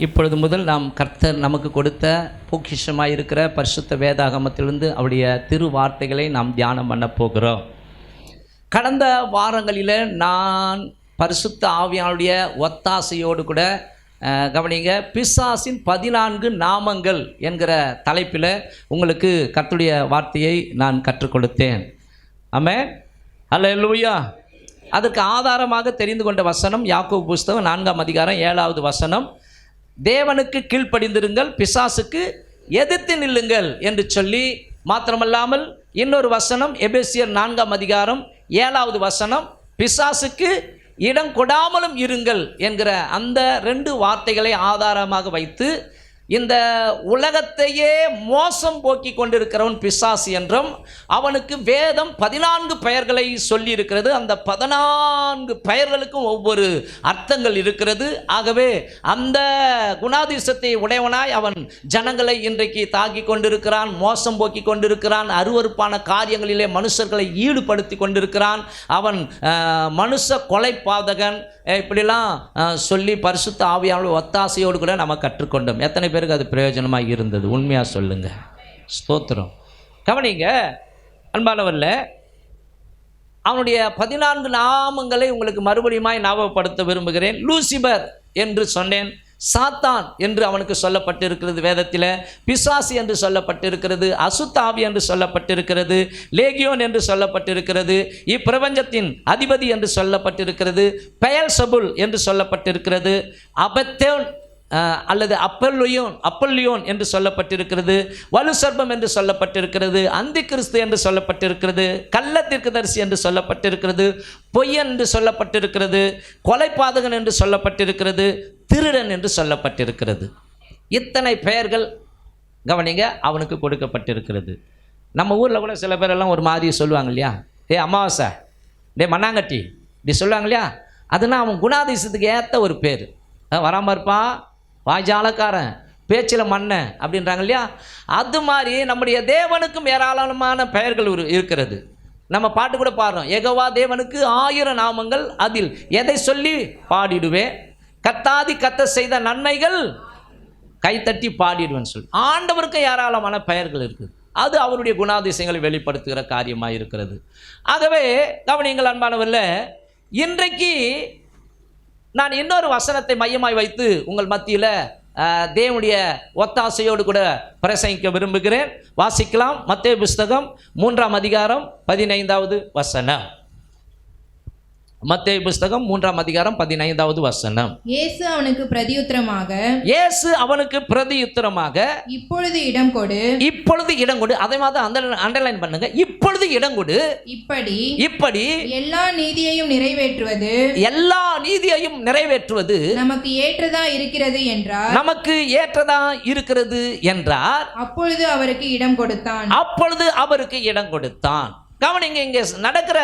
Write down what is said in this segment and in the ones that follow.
இப்பொழுது முதல் நாம் கர்த்தர் நமக்கு கொடுத்த பொக்கிஷமாக இருக்கிற பரிசுத்த வேதாகமத்திலிருந்து அவருடைய திருவார்த்தைகளை நாம் தியானம் பண்ண போகிறோம். கடந்த வாரங்களில் நான் பரிசுத்த ஆவியானுடைய ஒத்தாசையோடு கூட கவனிங்க, பிசாசின் 14 நாமங்கள் என்கிற தலைப்பில் உங்களுக்கு கர்த்தருடைய வார்த்தையை நான் கற்றுக் கொடுத்தேன். ஆமென், அல்லேலூயா. அதற்கு ஆதாரமாக தெரிந்து கொண்ட வசனம் யாக்கோபு புஸ்தகம் 4ஆம் அதிகாரம் 7வது வசனம். தேவனுக்கு கீழ்ப்படிந்திருங்கள், பிசாசுக்கு எதிர்த்து நில்லுங்கள் என்று சொல்லி, மாத்திரமல்லாமல் இன்னொரு வசனம் எபேசியர் 4ஆம் அதிகாரம் 7வது வசனம், பிசாசுக்கு இடம் கொடாமலும் இருங்கள் என்கிற அந்த 2 வார்த்தைகளை ஆதாரமாக வைத்து, இந்த உலகத்தையே மோசம் போக்கி கொண்டிருக்கிறவன் பிசாசு என்றும், அவனுக்கு வேதம் 14 பெயர்களை சொல்லி இருக்கிறது. அந்த 14 பெயர்களுக்கும் ஒவ்வொரு அர்த்தங்கள் இருக்கிறது. ஆகவே அந்த குணாதிசத்தை உடையவனாய் அவன் ஜனங்களை இன்றைக்கு தாக்கி கொண்டிருக்கிறான், மோசம் போக்கி கொண்டிருக்கிறான், அருவருப்பான காரியங்களிலே மனுஷர்களை ஈடுபடுத்தி கொண்டிருக்கிறான். அவன் மனுஷ கொலைபாதகன், இப்படிலாம் சொல்லி பரிசுத்த ஆவியானவருடைய ஒத்தாசையோடு கூட நம்ம கற்றுக்கொண்டோம். எத்தனை பேருக்கு அது பிரயோஜனமாக இருந்தது? உண்மையாக சொல்லுங்க. ஸ்தோத்திரம். கவனிங்க அன்பானவர்ல, அவனுடைய 14 நாமங்களை உங்களுக்கு மறுபடியும் ஞாபகப்படுத்த விரும்புகிறேன். லூசிபர் என்று சொன்னேன், சாத்தான் என்று அவனுக்கு சொல்லப்பட்டிருக்கிறது வேதத்தில், பிசாசு என்று சொல்லப்பட்டிருக்கிறது, அசுத்தாவி என்று சொல்லப்பட்டிருக்கிறது, லேகியோன் என்று சொல்லப்பட்டிருக்கிறது, இப்பிரபஞ்சத்தின் அதிபதி என்று சொல்லப்பட்டிருக்கிறது, பெயல்செபூல் என்று சொல்லப்பட்டிருக்கிறது, அபத்தோன் அல்லது அப்பல்லியோன் என்று சொல்லப்பட்டிருக்கிறது, வலு சர்ப்பம் என்று சொல்லப்பட்டிருக்கிறது, அந்தி கிறிஸ்து என்று சொல்லப்பட்டிருக்கிறது, கள்ள தீர்க்கதரிசி என்று சொல்லப்பட்டிருக்கிறது, பொய்யன் என்று சொல்லப்பட்டிருக்கிறது, கொலைபாதகன் என்று சொல்லப்பட்டிருக்கிறது, திருடன் என்று சொல்லப்பட்டிருக்கிறது. இத்தனை பெயர்கள் கவனிங்க அவனுக்கு கொடுக்கப்பட்டிருக்கிறது. நம்ம ஊரில் கூட சில பேரெல்லாம் ஒரு மாதிரி சொல்லுவாங்க இல்லையா, அமாவாசை, மண்ணாங்கட்டி, இப்படி சொல்லுவாங்க இல்லையா. அதுனா அவன் குணாதிசத்துக்கு ஏற்ற ஒரு பேர். வராமல் இருப்பான், வாய்ஜாலக்காரன், பேச்சில் மண்ணை அப்படின்றாங்க இல்லையா. அது மாதிரி நம்முடைய தேவனுக்கும் ஏராளமான பெயர்கள் இருக்கிறது. நம்ம பாட்டு கூட பாடுறோம், யெகோவா தேவனுக்கு 1000 நாமங்கள், அதில் எதை சொல்லி பாடிடுவேன், கத்தாதி கத்த செய்த நன்மைகள் கைத்தட்டி பாடிடுவேன்னு சொல்லி. ஆண்டவருக்கு ஏராளமான பெயர்கள் இருக்குது. அது அவருடைய குணாதிசயங்களை வெளிப்படுத்துகிற காரியமாக இருக்கிறது. ஆகவே கவனிங்கள் அன்பானவர்ல, இன்றைக்கு நான் இன்னொரு வசனத்தை மையமாய் வைத்து உங்கள் மத்தியில் தேவனுடைய ஒத்தாசையோடு கூட பிரசங்கிக்க விரும்புகிறேன். வாசிக்கலாம். மத்தேயு புஸ்தகம் 3ஆம் அதிகாரம் 15வது வசனம். மத்தேயு புஸ்தகம் 3ஆம் அதிகாரம் 15வது வசனம். இயேசு அவனுக்கு பிரதியுத்தரமாக இப்பொழுது இடம் கொடு, இப்பொழுது இடம் கொடு. அதை மாதிரி அண்டர்லைன் பண்ணுங்க. இப்பொழுது இடம் கொடு. இப்படி எல்லா நீதியையும் நிறைவேற்றுவது நமக்கு ஏற்றதா இருக்கிறது என்றார். அப்பொழுது அவருக்கு இடம் கொடுத்தான். கவனிங்க, இங்கே நடக்கிற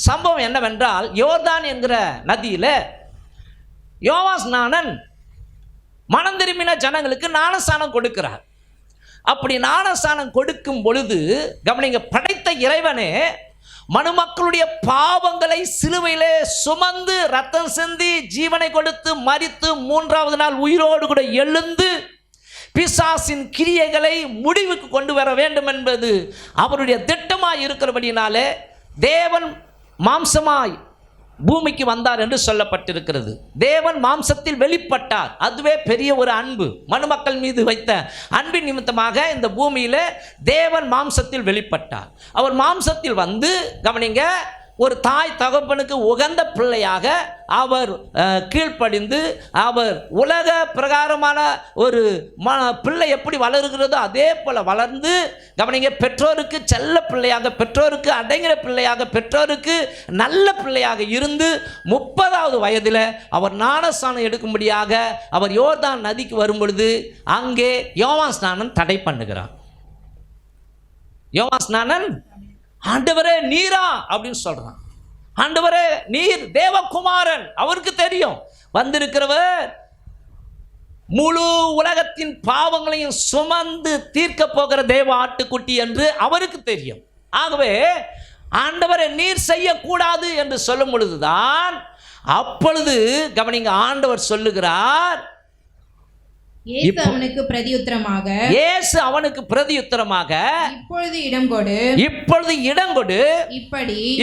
சம்பவம் என்னவென்றால், யோர்தான் என்கிற நதியில் யோவான் மனம் திரும்பின ஜனங்களுக்கு ஞானஸ்நானம் கொடுக்கிறார். அப்படி ஞானஸ்நானம் கொடுக்கும் பொழுது கவனிங்க, படைத்த இறைவனே மனுமக்களுடைய பாவங்களை சிலுவையிலே சுமந்து ரத்தம் சிந்தி ஜீவனை கொடுத்து மரித்து 3வது நாள் உயிரோடு கூட எழுந்து பிசாசின் கிரியைகளை முடிவுக்கு கொண்டு வர வேண்டும் என்பது அவருடைய திட்டமாய் இருக்கிறபடினாலே தேவன் மாம்சமாய் பூமிக்கு வந்தார் என்று சொல்லப்பட்டிருக்கிறது. தேவன் மாம்சத்தில் வெளிப்பட்டார். அதுவே பெரிய ஒரு அன்பு, மனுமக்கள் மீது வைத்த அன்பின் நிமித்தமாக இந்த பூமியில தேவன் மாம்சத்தில் வெளிப்பட்டார். அவர் மாம்சத்தில் வந்து கவனிங்க, ஒரு தாய் தகப்பனுக்கு உகந்த பிள்ளையாக அவர் கீழ்ப்படிந்து, அவர் உலக பிரகாரமான ஒரு பிள்ளை எப்படி வளருகிறதோ அதே போல வளர்ந்து கவனிங்க, பெற்றோருக்கு செல்ல பிள்ளையாக, பெற்றோருக்கு அடங்கிற பிள்ளையாக, பெற்றோருக்கு நல்ல பிள்ளையாக இருந்து 30வது வயதில் அவர் ஞானஸ்நானம் எடுக்கும்படியாக அவர் யோர்தான் நதிக்கு வரும் பொழுது அங்கே யோவான் ஸ்நானம் தடை பண்ணுகிறார். யோவான் ஸ்நானன், ஆண்டவரே நீரா அப்படின்னு சொல்றான். ஆண்டவரே நீர் தேவகுமாரன். அவருக்கு தெரியும் வந்திருக்கிறவர் முழு உலகத்தின் பாவங்களையும் சுமந்து தீர்க்க போகிற தேவ ஆட்டுக்குட்டி என்று அவருக்கு தெரியும். ஆகவே ஆண்டவரை நீர் செய்யக்கூடாது என்று சொல்லும் பொழுதுதான், அப்பொழுது கவனிங்க, ஆண்டவர் சொல்லுகிறார், இயேசு அவனுக்கு பிரதியுத்தரமாக இயேசு அவனுக்கு பிரதியுத்தரமாக இப்பொழுது இடம் கொடு, இப்பொழுது இடம் கொடு,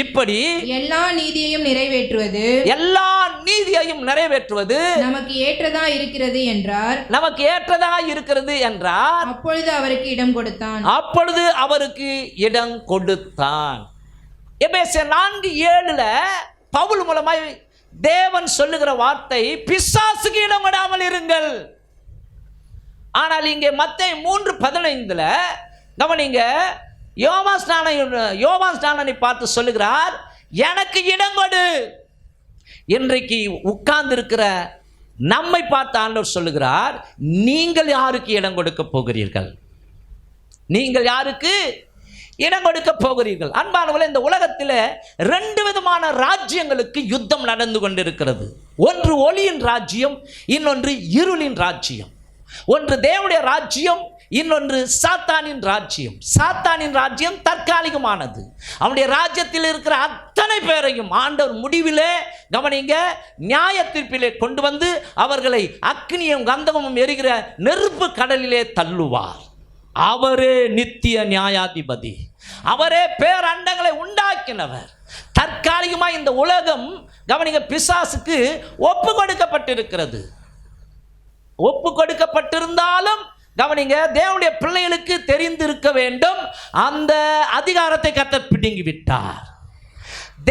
இப்படி எல்லா நீதியையும் நிறைவேற்றுவது எல்லா நீதியையும் நிறைவேற்றுவது நமக்கு ஏற்றதா இருக்கிறது என்றார். நமக்கு ஏற்றதா இருக்கிறது என்றார். அப்பொழுது அவருக்கு இடம் கொடுத்தான். அப்பொழுது அவருக்கு இடம் கொடுத்தான். எபேசியர் 4:7 பவுல் மூலமாய் தேவன் சொல்லுகிற வார்த்தை, பிசாசுக்கு இடம் கொடாமல் இருங்கள். ஆனால் இங்கே மத்தேயு 3:15 கவனிங்க, யோவான் ஸ்நானனை பார்த்து சொல்லுகிறார், எனக்கு இடம் கொடு. இன்றைக்கு உட்கார்ந்து இருக்கிற நம்மை பார்த்து ஆண்டவர் சொல்லுகிறார், நீங்கள் யாருக்கு இடம் கொடுக்க போகிறீர்கள்? நீங்கள் யாருக்கு இடம் கொடுக்க போகிறீர்கள்? அன்பானவர்களே, இந்த உலகத்தில் 2 விதமான ராஜ்யங்களுக்கு யுத்தம் நடந்து கொண்டிருக்கிறது. ஒன்று ஒளியின் ராஜ்யம், இன்னொன்று இருளின் ராஜ்யம். ஒன்று தேவனுடைய ராஜ்யம், இன்னொன்று சாத்தானின் ராஜ்யம். சாத்தானின் ராஜ்யம் தற்காலிகமானது. அவனுடைய ராஜ்யத்தில் இருக்கிற அத்தனை பேரையும் ஆண்டவர் முடிவிலே கவனிங்க நியாய தீர்ப்பிலே கொண்டு வந்து அவர்களை அக்னியும் கந்தகமும் எரிகிற நெருப்பு கடலிலே தள்ளுவார். அவரே நித்திய நியாயாதிபதி, அவரே பேரண்டங்களை உண்டாக்கினவர். தற்காலிகமாக இந்த உலகம் கவனிங்க பிசாசுக்கு ஒப்பு கொடுக்கப்பட்டிருக்கிறது. ஒப்பு கொடுக்கப்பட்டிருந்தாலும் கவனிங்க, தேவனுடைய பிள்ளைகளுக்கு தெரிந்திருக்க வேண்டும், அந்த அதிகாரத்தை கர்த்தர் பிடுங்கி விட்டார்.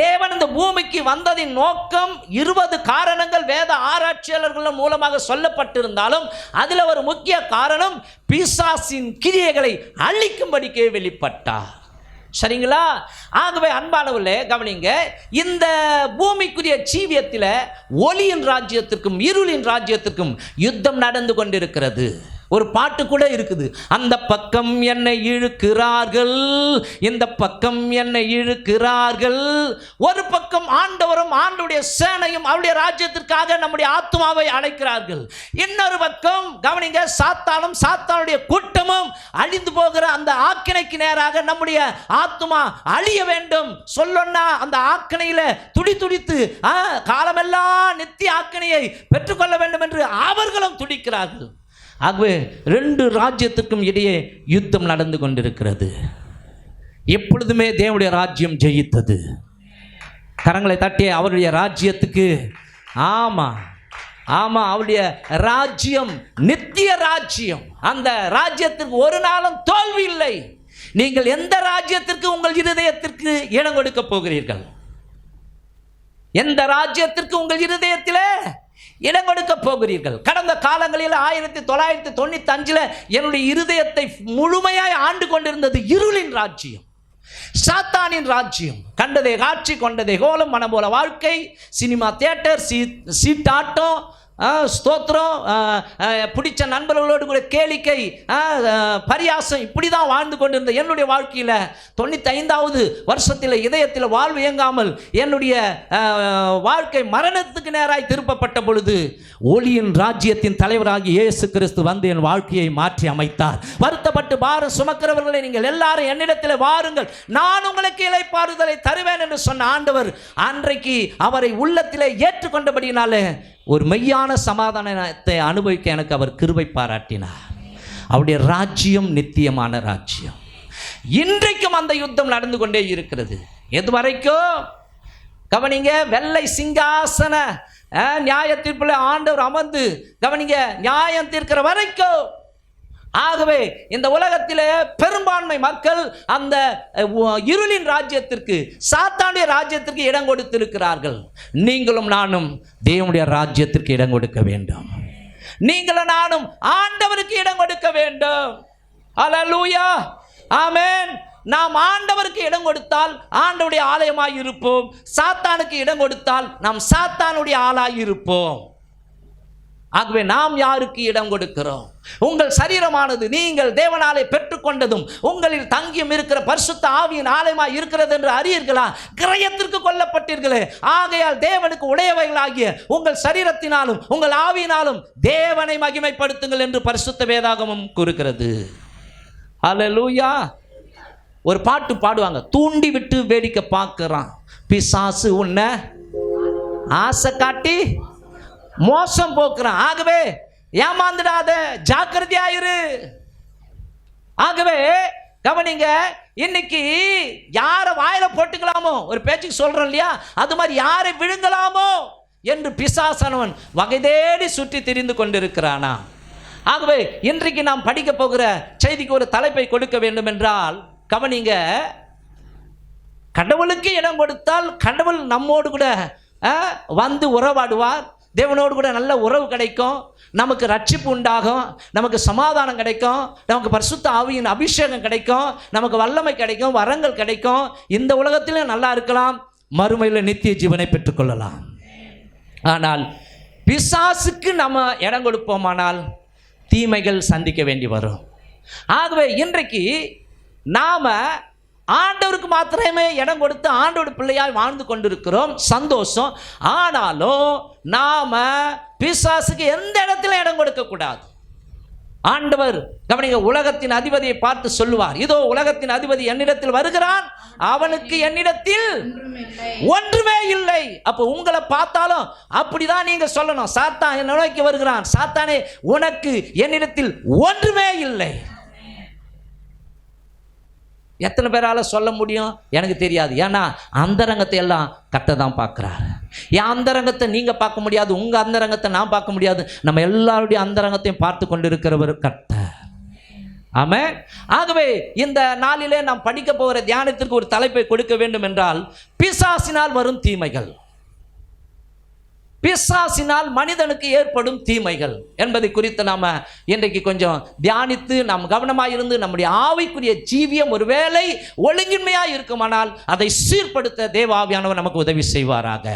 தேவன் இந்த பூமிக்கு வந்ததின் நோக்கம் 20 காரணங்கள் வேத ஆராய்ச்சியாளர்கள் மூலமாக சொல்லப்பட்டிருந்தாலும் அதில் ஒரு முக்கிய காரணம் பிசாசின் கிரியைகளை அழிக்கும்படிக்கே வெளிப்பட்டார். சரிங்களா? ஆகவே அன்பானவர்களே கவனிங்க, இந்த பூமிக்குரிய ஜீவியத்தில் ஒளியின் ராஜ்யத்திற்கும் இருளின் ராஜ்யத்திற்கும் யுத்தம் நடந்து கொண்டிருக்கிறது. ஒரு பாட்டு கூட இருக்குது, அந்த பக்கம் என்னை இழுக்கிறார்கள், இந்த பக்கம் என்னை இழுக்கிறார்கள். ஒரு பக்கம் ஆண்டவரும் ஆண்டவருடைய சேனையும் அவருடைய ராஜ்யத்திற்காக நம்முடைய ஆத்மாவை அழைக்கிறார்கள். இன்னொரு பக்கம் கவனிங்க, சாத்தானும் சாத்தானுடைய கூட்டமும் அழிந்து போகிற அந்த ஆக்கினைக்கு நேராக நம்முடைய ஆத்மா அழிய வேண்டும். சொல்லொன்னா அந்த ஆக்கினையில துடித்து காலமெல்லாம் நித்திய ஆக்கினையை பெற்றுக்கொள்ள வேண்டும் என்று அவர்களும் துடிக்கிறார்கள். ஆகவே 2 ராஜ்யத்துக்கும் இடையே யுத்தம் நடந்து கொண்டிருக்கிறது. எப்பொழுதுமே தேவனுடைய ராஜ்யம் ஜெயித்தது. கரங்களை தட்டிய அவருடைய ராஜ்யத்துக்கு ஆமாம் அவருடைய ராஜ்யம் நித்திய ராஜ்யம். அந்த ராஜ்யத்திற்கு ஒரு நாளும் தோல்வி இல்லை. நீங்கள் எந்த ராஜ்யத்திற்கு உங்கள் இருதயத்திற்கு இடம் கொடுக்க போகிறீர்கள்? எந்த ராஜ்யத்திற்கு உங்கள் இருதயத்தில் இடம் கொடுக்க போகிறீர்கள்? கடந்த காலங்களில் 1995 என்னுடைய இருதயத்தை முழுமையாய் ஆண்டு கொண்டிருந்தது இருளின் ராஜ்யம், சாத்தானின் ராஜ்யம். கண்டதை காட்சி கொண்டதை கோலம் மனம் போல வாழ்க்கை, சினிமா தியேட்டர், சீட்டாட்டம், ஸ்தோத்திரம், பிடிச்ச நண்பர்களோடு கூட கேளிக்கை, பரியாசம், இப்படி தான் வாழ்ந்து கொண்டிருந்த என்னுடைய வாழ்க்கையில் 95வது வருஷத்தில் இதயத்தில் வாழ்வு இயங்காமல் என்னுடைய வாழ்க்கை மரணத்துக்கு நேராய் திருப்பப்பட்ட பொழுது ஒளியின் ராஜ்யத்தின் தலைவராகி இயேசு கிறிஸ்து வந்து என் வாழ்க்கையை மாற்றி அமைத்தார். வருத்தப்பட்டு பாரம் சுமக்கிறவர்களை நீங்கள் எல்லாரும் என்னிடத்தில் வாருங்கள், நான் உங்களுக்கு இளைப்பாறுதலை தருவேன் என்று சொன்ன ஆண்டவர் அன்றைக்கு அவரை உள்ளத்திலே ஏற்றுக்கொண்டபடியினாலே ஒரு மெய்யான சமாதானத்தை அனுபவிக்க எனக்கு அவர் கிருபை பாராட்டினார். அவருடைய ராஜ்யம் நித்தியமான ராஜ்யம். இன்றைக்கும் அந்த யுத்தம் நடந்து கொண்டே இருக்கிறது. எது வரைக்கும்? கவனிங்க, வெள்ளை சிங்காசன நியாய தீர்ப்பில் ஆண்டவர் அமர்ந்து கவனிங்க நியாயம் தீர்க்கிற வரைக்கும். ஆகவே இந்த உலகத்திலே பெரும்பான்மை மக்கள் அந்த இருளின் ராஜ்யத்திற்கு, சாத்தானுடைய ராஜ்யத்திற்கு இடம் கொடுத்திருக்கிறார்கள். நீங்களும் நானும் தேவனுடைய ராஜ்யத்திற்கு இடம் கொடுக்க வேண்டும். நீங்களும் நானும் ஆண்டவருக்கு இடம் கொடுக்க வேண்டும். அல்லேலூயா, ஆமென். நாம் ஆண்டவருக்கு இடம் கொடுத்தால் ஆண்டவருடைய ஆலயமாய் இருப்போம். சாத்தானுக்கு இடம் கொடுத்தால் நாம் சாத்தானுடைய ஆளாய் இருப்போம். ஆகவே நாம் யாருக்கு இடம் கொடுக்கிறோம்? உங்கள் சரீரமானது நீங்கள் தேவனாலே பெற்றுக்கொண்டதும் உங்களில் தங்கியும் இருக்கிற பரிசுத்த ஆவியின் ஆலயமாய் இருக்கிறது என்று அறியீர்களா? கிரயத்திற்கு கொல்லப்பட்டீர்களே, ஆகையால் தேவனுக்கு உடையவைகளாகிய உங்கள் சரீரத்தினாலும் உங்கள் ஆவியினாலும் தேவனை மகிமைப்படுத்துங்கள் என்று பரிசுத்த வேதாகமம் கூறுகிறது. அல்லேலூயா. ஒரு பாட்டு பாடுவாங்க, தூண்டி விட்டு வேடிக்கை பார்க்கிறான் பிசாசு, உன்னை ஆசை காட்டி மோசம் போக்குறான். ஆகவே ஏமாந்துடாத, ஜாக்கிரதையாயிரு. ஆகவே கவனிங்க, இன்னைக்கு யாரை வாயில போட்டுக்கலாமோ, ஒரு பேச்சுக்கு சொல்றோம் இல்லையா, அது மாதிரி யாரை விழுங்கலாமோ என்று பிசாசானவன் வகை தேடி சுற்றி திரிந்து கொண்டிருக்கிறானா. ஆகவே இன்றைக்கு நாம் படிக்க போகிற செய்திக்கு ஒரு தலைப்பை கொடுக்க வேண்டும் என்றால், கவனிங்க, கடவுளுக்கு இடம் கொடுத்தால் கடவுள் நம்மோடு கூட வந்து உறவாடுவார், தேவனோடு கூட நல்ல உறவு கிடைக்கும், நமக்கு ரட்சிப்பு உண்டாகும், நமக்கு சமாதானம் கிடைக்கும், நமக்கு பரிசுத்த ஆவியின் அபிஷேகம் கிடைக்கும், நமக்கு வல்லமை கிடைக்கும், வரங்கள் கிடைக்கும். இந்த உலகத்திலும் நல்லா இருக்கலாம், மறுமையில் நித்திய ஜீவனை பெற்றுக்கொள்ளலாம். ஆனால் பிசாசுக்கு நம்ம இடம் கொடுப்போமானால் தீமைகள் சந்திக்க வேண்டி வரும். ஆகவே இன்றைக்கு நாம ஆண்டவருக்கு மாத்திரமே இடம் கொடுத்து ஆண்டோட பிள்ளையாய் வாழ்ந்து கொண்டிருக்கிறோம், சந்தோஷம். ஆனாலும் நாம பிசாசுக்கு எந்த இடத்துல இடம் கொடுக்க கூடாது. ஆண்டவர் கவனிங்க, உலகத்தின் அதிபதியை பார்த்து சொல்லுவார், இதோ உலகத்தின் அதிபதி என்னிடத்தில் வருகிறான், அவனுக்கு என்னிடத்தில் ஒன்றுமே இல்லை. அப்போ உங்களை பார்த்தாலும் அப்படிதான் நீங்க சொல்லணும், சாத்தான் என்னை நோக்கி வருகிறான், சாத்தானே உனக்கு என்னிடத்தில் ஒன்றுமே இல்லை. எத்தனை பேரால சொல்ல முடியும்? எனக்கு தெரியாது. ஏன்னா அந்தரங்கத்தை எல்லாம் கட்ட தான் பார்க்குறாரு. என் அந்தரங்கத்தை நீங்கள் பார்க்க முடியாது, உங்கள் அந்தரங்கத்தை நான் பார்க்க முடியாது, நம்ம எல்லாருடைய அந்தரங்கத்தையும் பார்த்து கொண்டிருக்கிறவர் கர்த்தர். ஆமென். ஆகவே இந்த நாளிலே நாம் படிக்க போகிற தியானத்திற்கு ஒரு தலைப்பை கொடுக்க வேண்டும் என்றால், பிசாசினால் வரும் தீமைகள், பிசாசினால் மனிதனுக்கு ஏற்படும் தீமைகள் என்பதை குறித்து நாம் இன்றைக்கு கொஞ்சம் தியானித்து நாம் கவனமாக இருந்து நம்முடைய ஆவிக்குரிய ஜீவியம் ஒருவேளை ஒழுங்கின்மையாக இருக்குமானால் அதை சீர்படுத்த தேவ ஆவியானவர் நமக்கு உதவி செய்வாராக.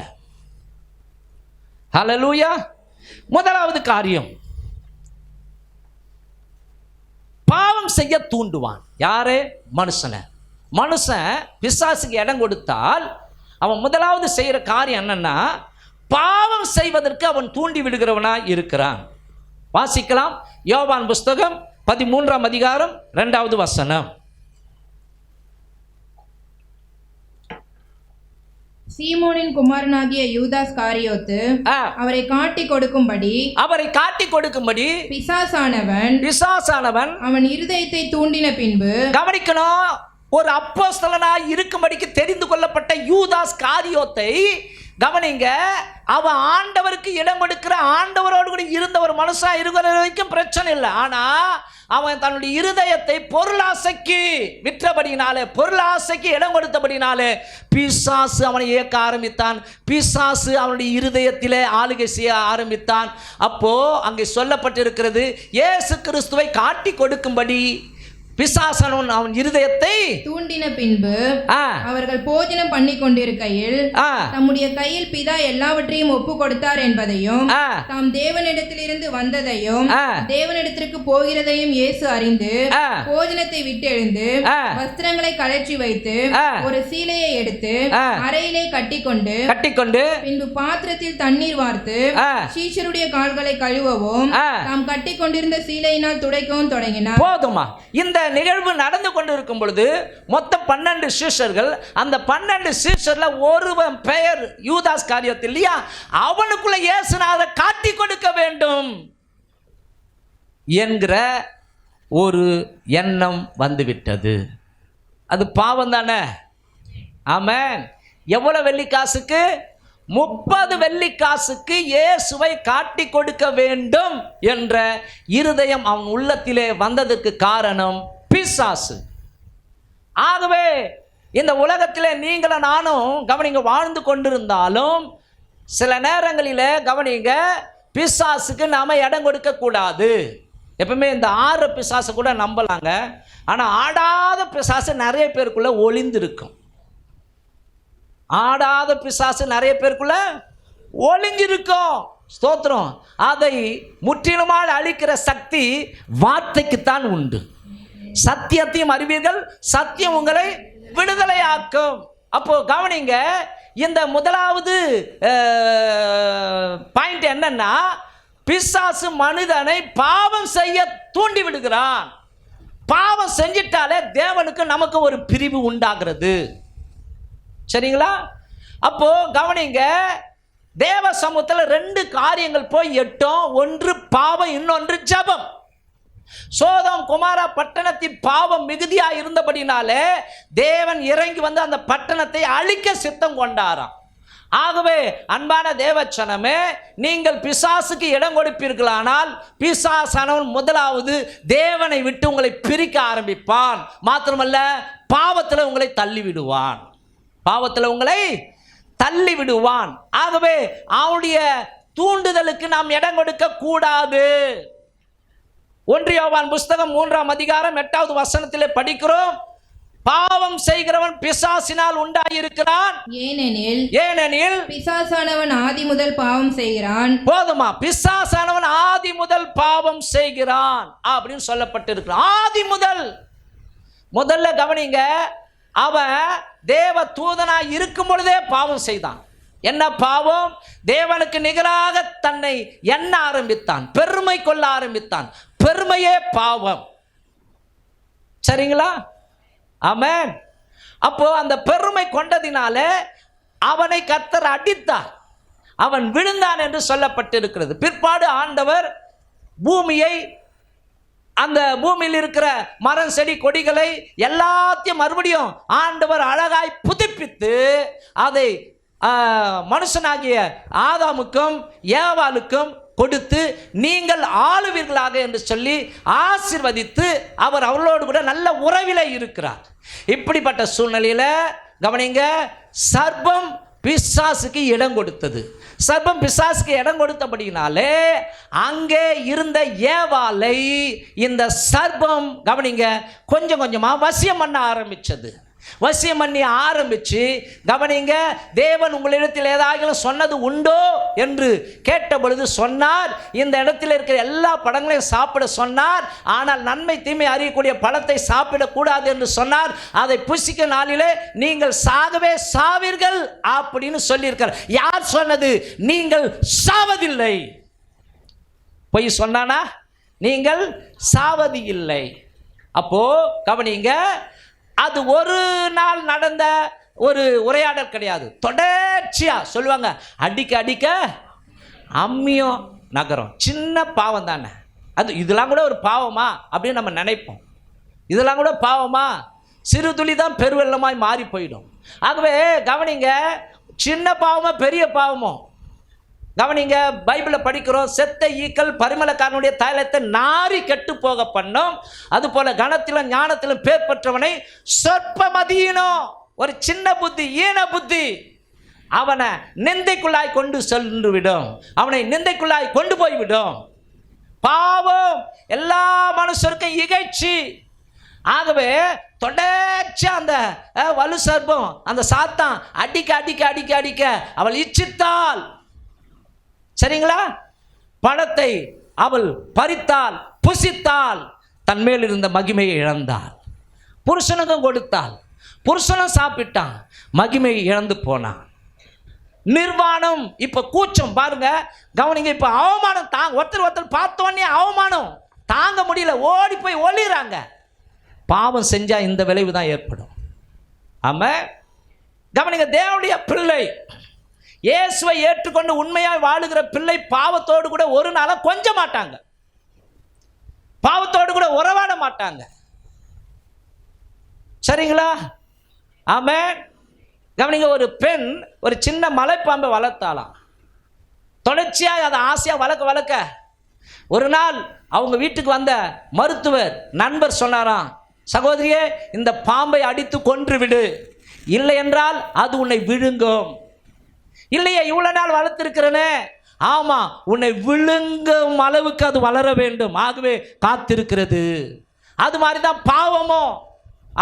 ஹல்லேலூயா. முதலாவது காரியம், பாவம் செய்ய தூண்டுவான். யாரு? மனுஷனை. மனுஷன் பிசாசுக்கு இடம் கொடுத்தால் அவன் முதலாவது செய்கிற காரியம் என்னன்னா, பாவம் செய்வதற்கு அவன் தூண்டி விடுகிறவனாய் இருக்கிறான். வாசிக்கலாம், யோவான் புஸ்தகம் 13ஆம் அதிகாரம் 2வது வசனம். சீமோனின் குமாரனாகிய யூதாஸ் காரியோத்து அவரை காட்டி கொடுக்கும்படி பிசாசானவன் அவன் இருதயத்தை தூண்டின பின்பு, கவனிக்கணும், ஒரு அப்போஸ்தலனாய் இருக்கும்படிக்கு தெரிந்து கொள்ளப்பட்ட யூதாஸ் காரியோத்தை கவனிங்க, அவன் ஆண்டவருக்கு இடம் கொடுக்கிற, ஆண்டவரோடு கூட இருந்த ஒரு மனுஷா இருக்கிற வரைக்கும் பிரச்சனை இல்லை. ஆனா அவன் தன்னுடைய இருதயத்தை பொருளாசைக்கு விற்றபடினாலே, பொருளாசைக்கு இடம் கொடுத்தபடினாலே பிசாசு அவனை இயக்க ஆரம்பித்தான். பிசாசு அவனுடைய இருதயத்திலே ஆளுகை செய்ய ஆரம்பித்தான். அப்போ அங்கே சொல்லப்பட்டிருக்கிறது, இயேசு கிறிஸ்துவை காட்டி கொடுக்கும்படி பிசாசனவன் அவன் இருதயத்தை தூண்டின பின்பு அவர்கள் போஜனம் பண்ணி கொண்டிருக்கையில் தம்முடைய கையில் பிதா எல்லாவற்றையும் ஒப்பு கொடுத்தார் என்பதையும் தாம் தேவனிடத்திலிருந்து வந்ததையும் தேவனிடத்திற்கு போகிறதையும் இயேசு அறிந்து போஜனத்தை விட்டு எழுந்து வஸ்திரங்களை கழற்றி வைத்து ஒரு சீலையை எடுத்து அறையிலே கட்டிக்கொண்டு பின்பு பாத்திரத்தில் தண்ணீர் வார்த்து சீஷருடைய கால்களை கழுவவும் தாம் கட்டி கொண்டிருந்த சீலையினால் துடைக்கவும் தொடங்கினார். போதுமா? இந்த நிகழ்வு நடந்து கொண்டிருக்கும் பொழுது மொத்தம் 12 சீஷர்கள், அந்த 12 சீஷர்ல ஒருவன் பெயர் யூதாஸ் காரியோத்து இல்லையா, அவனுக்குள்ள இயேசுநாதரை காட்டி கொடுக்க வேண்டும் என்கிற ஒரு எண்ணம் வந்துவிட்டது. அது பாவம் தானே? ஆமென். எவ்வளவு வெள்ளிக்காசுக்கு? 30 வெள்ளிக்காசுக்கு இயேசுவை காட்டி கொடுக்க வேண்டும் என்ற இருதயம் அவன் உள்ளத்திலே வந்ததற்கு காரணம் பிசாசு. ஆகவே இந்த உலகத்திலே நீங்களும் நானும் கவனிங்க வாழ்ந்து கொண்டிருந்தாலும் சில நேரங்களில் கவனிங்க, பிசாசுக்கு நாம இடம் கொடுக்க கூடாது. எப்பவுமே இந்த ஆறு பிசாசு கூட நம்பலாங்க, ஆனால் ஆடாத பிசாசு நிறைய பேருக்குள்ள ஒளிந்திருக்கும். ஆடாத பிசாசு நிறைய பேருக்குள்ள ஒளிஞ்சிருக்கும். ஸ்தோத்திரம். அதை முற்றிலுமாக அழிக்கிற சக்தி வார்த்தைக்குத்தான் உண்டு. சத்தியத்தையும் அறிவீர்கள், சத்தியம் உங்களை விடுதலையாக்கும். அப்போ கவனிங்க, இந்த முதலாவது பாயிண்ட் என்னன்னா, பிசாசு மனிதனை பாவம் செய்ய தூண்டி விடுகிறான். பாவம் செஞ்சிட்டாலே தேவனுக்கு நமக்கு ஒரு பிரிவு உண்டாகிறது. சரிங்களா? அப்போ கவனிங்க, தேவ சமூகத்தில் 2 காரியங்கள் போய் எட்டும். ஒன்று பாவம், இன்னொன்று ஜெபம். சோதோம் குமாரா பட்டணத்தின் பாவம் மிகுதியா இருந்தபடினாலே தேவன் இறங்கி வந்து அந்த பட்டணத்தை அழிக்க சித்தம் கொண்டாராம். ஆகவே அன்பான தேவச்சனமே, நீங்கள் பிசாசுக்கு இடம் கொடுப்பீர்களானால் பிசாசானவன் முதலாவது தேவனை விட்டு உங்களை பிரிக்க ஆரம்பிப்பான். மாத்திரமல்ல, பாவத்தில் உங்களை தள்ளிவிடுவான். பாவத்தில் உங்களை தள்ளிவிடுவான். ஆகவே அவனுடைய தூண்டுதலுக்கு நாம் இடம் கொடுக்க கூடாது. 1 யோவான் புஸ்தகம் 3ஆம் அதிகாரம் 8வது வசனத்திலே படிக்கிறோம், பாவம் செய்கிறவன் பிசாசினால் உண்டாயிருக்கிறான். ஏனெனில் பிசாசானவன் ஆதி முதல் பாவம் செய்கிறான். போதுமா? பிசாசானவன் ஆதி முதல் பாவம் செய்கிறான் அப்படின்னு சொல்லப்பட்டிருக்கிறான். ஆதி முதல்ல கவனிங்க, அவன் தேவ தூதனாய் இருக்கும் பொழுதே பாவம் செய்தான். என்ன பாவம்? தேவனுக்கு நிகராக தன்னை எண்ண ஆரம்பித்தான், பெருமை கொள்ள ஆரம்பித்தான். பெருமையே பாவம். சரிங்களா? ஆமென். அப்போ அந்த பெருமை கொண்டதினால அவனை கர்த்தர் அடித்தார், அவன் விழுந்தான் என்று சொல்லப்பட்டிருக்கிறது. பிற்பாடு ஆண்டவர் பூமியை, அந்த பூமியில் இருக்கிற மரம் செடி கொடிகளை எல்லாத்தையும் மறுபடியும் ஆண்டவர் அழகாய் புதுப்பித்து அதை மனுஷனாகிய ஆதாமுக்கும் ஏவாளுக்கும் கொடுத்து நீங்கள் ஆளுவீர்களாக என்று சொல்லி ஆசீர்வதித்து அவர் அவர்களோடு கூட நல்ல உறவிலே இருக்கிறார். இப்படிப்பட்ட சூழ்நிலையில் கவனிங்க, சர்ப்பம் பிசாசுக்கு இடம் கொடுத்தது. சர்ப்பம் பிசாசுக்கு இடம் கொடுத்தபடினாலே அங்கே இருந்த ஏவாளை இந்த சர்ப்பம் கவனிங்க கொஞ்சம் கொஞ்சமாக வசியம் பண்ண ஆரம்பித்தது. வசியம் பண்ணி ஆரம்பிச்சு கவனிங்க, தேவன் உங்களிடத்தில் ஏதாவது சொன்னது உண்டோ என்று கேட்ட பொழுது சொன்னார், இந்த இடத்தில் இருக்கிற எல்லா பழங்களையும் சாப்பிட சொன்னார், ஆனால் நன்மை தீமை அறியக்கூடிய பழத்தை சாப்பிடக்கூடாது என்று சொன்னார். அதை புசிக்க நாளிலே நீங்கள் சாகவே சாவீர்கள் அப்படின்னு சொல்லியிருக்கார். யார் சொன்னது? நீங்கள் சாவதில்லை. பொய் சொன்னானா? நீங்கள் சாவது இல்லை. அப்போ கவனிங்க, அது ஒரு நாள் நடந்த ஒரு உரையாடல் கிடையாது. தொடர்ச்சியா சொல்லுவாங்க, அடிக்க அடிக்க அம்மியும் நகரம். சின்ன பாவம் தானே அது. இதெல்லாம் கூட ஒரு பாவமா அப்படின்னு நம்ம நினைப்போம். இதெல்லாம் கூட பாவமா? சிறு துளி தான் பெருவெள்ளமாய் மாறி போயிடும். ஆகவே கவனிங்க, சின்ன பாவமோ பெரிய பாவமோ கவனிங்க, பைபிளில் படிக்கிறோம், செத்த ஈக்கள் பரிமளக்காரனுடைய தைலத்தை நாரி கெட்டு போக பண்ணும், அதுபோல கணத்திலும் ஞானத்திலும் பேர் பெற்றவனை சொற்பமதியினோ, ஒரு சின்ன புத்தி, ஈன புத்தி அவனை நிந்தைக்குள்ளாய் கொண்டு சென்று விடும், அவனை நிந்தைக்குள்ளாய் கொண்டு போய்விடும். பாவம் எல்லா மனுஷருக்கும் இகழ்ச்சி. ஆகவே தொடர்ச்சி அந்த வலு சர்ப்பம், அந்த சாத்தான் அடிக்க அடிக்க அடிக்க அடிக்க அவள் இச்சித்தாள். சரிங்களா? பழத்தை அவள் பறித்தாள், புசித்தாள், தன்மேல் இருந்த மகிமையை இழந்தாள். புருஷனுக்கும் கொடுத்தாள், புருஷனும் சாப்பிட்டான், மகிமையை இழந்து போனான். நிர்வாணம். இப்ப கூச்சம் பாருங்க, கவனிங்க, இப்ப அவமானம் ஒருத்தர் பார்த்தோன்னே அவமானம் தாங்க முடியல, ஓடி போய் ஒளிறாங்க. பாவம் செஞ்சா இந்த விளைவு தான் ஏற்படும். ஆமா, கவனிங்க, தேவனுடைய பிள்ளை, இயேசுவை ஏற்றுக்கொண்டு உண்மையாக வாழுகிற பிள்ளை பாவத்தோடு கூட ஒரு நாள கொஞ்ச மாட்டாங்க, பாவத்தோடு கூட உறவாட மாட்டாங்க. சரிங்களா? ஆமென். கவனிங்க, ஒரு பெண் ஒரு சின்ன மலைப்பாம்பை வளர்த்தாலாம். தொடர்ச்சியாக அதை ஆசையாக வளர்க்க ஒரு நாள் அவங்க வீட்டுக்கு வந்த மருத்துவர் நண்பர் சொன்னாராம், சகோதரியே, இந்த பாம்பை அடித்து கொன்று விடு, இல்லை என்றால் அது உன்னை விழுங்கும். இல்லையே, இவ்வளவு நாள் வளர்த்திருக்கிறனே. ஆமா, உன்னை விழுங்கும் அளவுக்கு அது வளர வேண்டும், ஆகவே காத்திருக்கிறது. அது மாதிரி தான் பாவமும்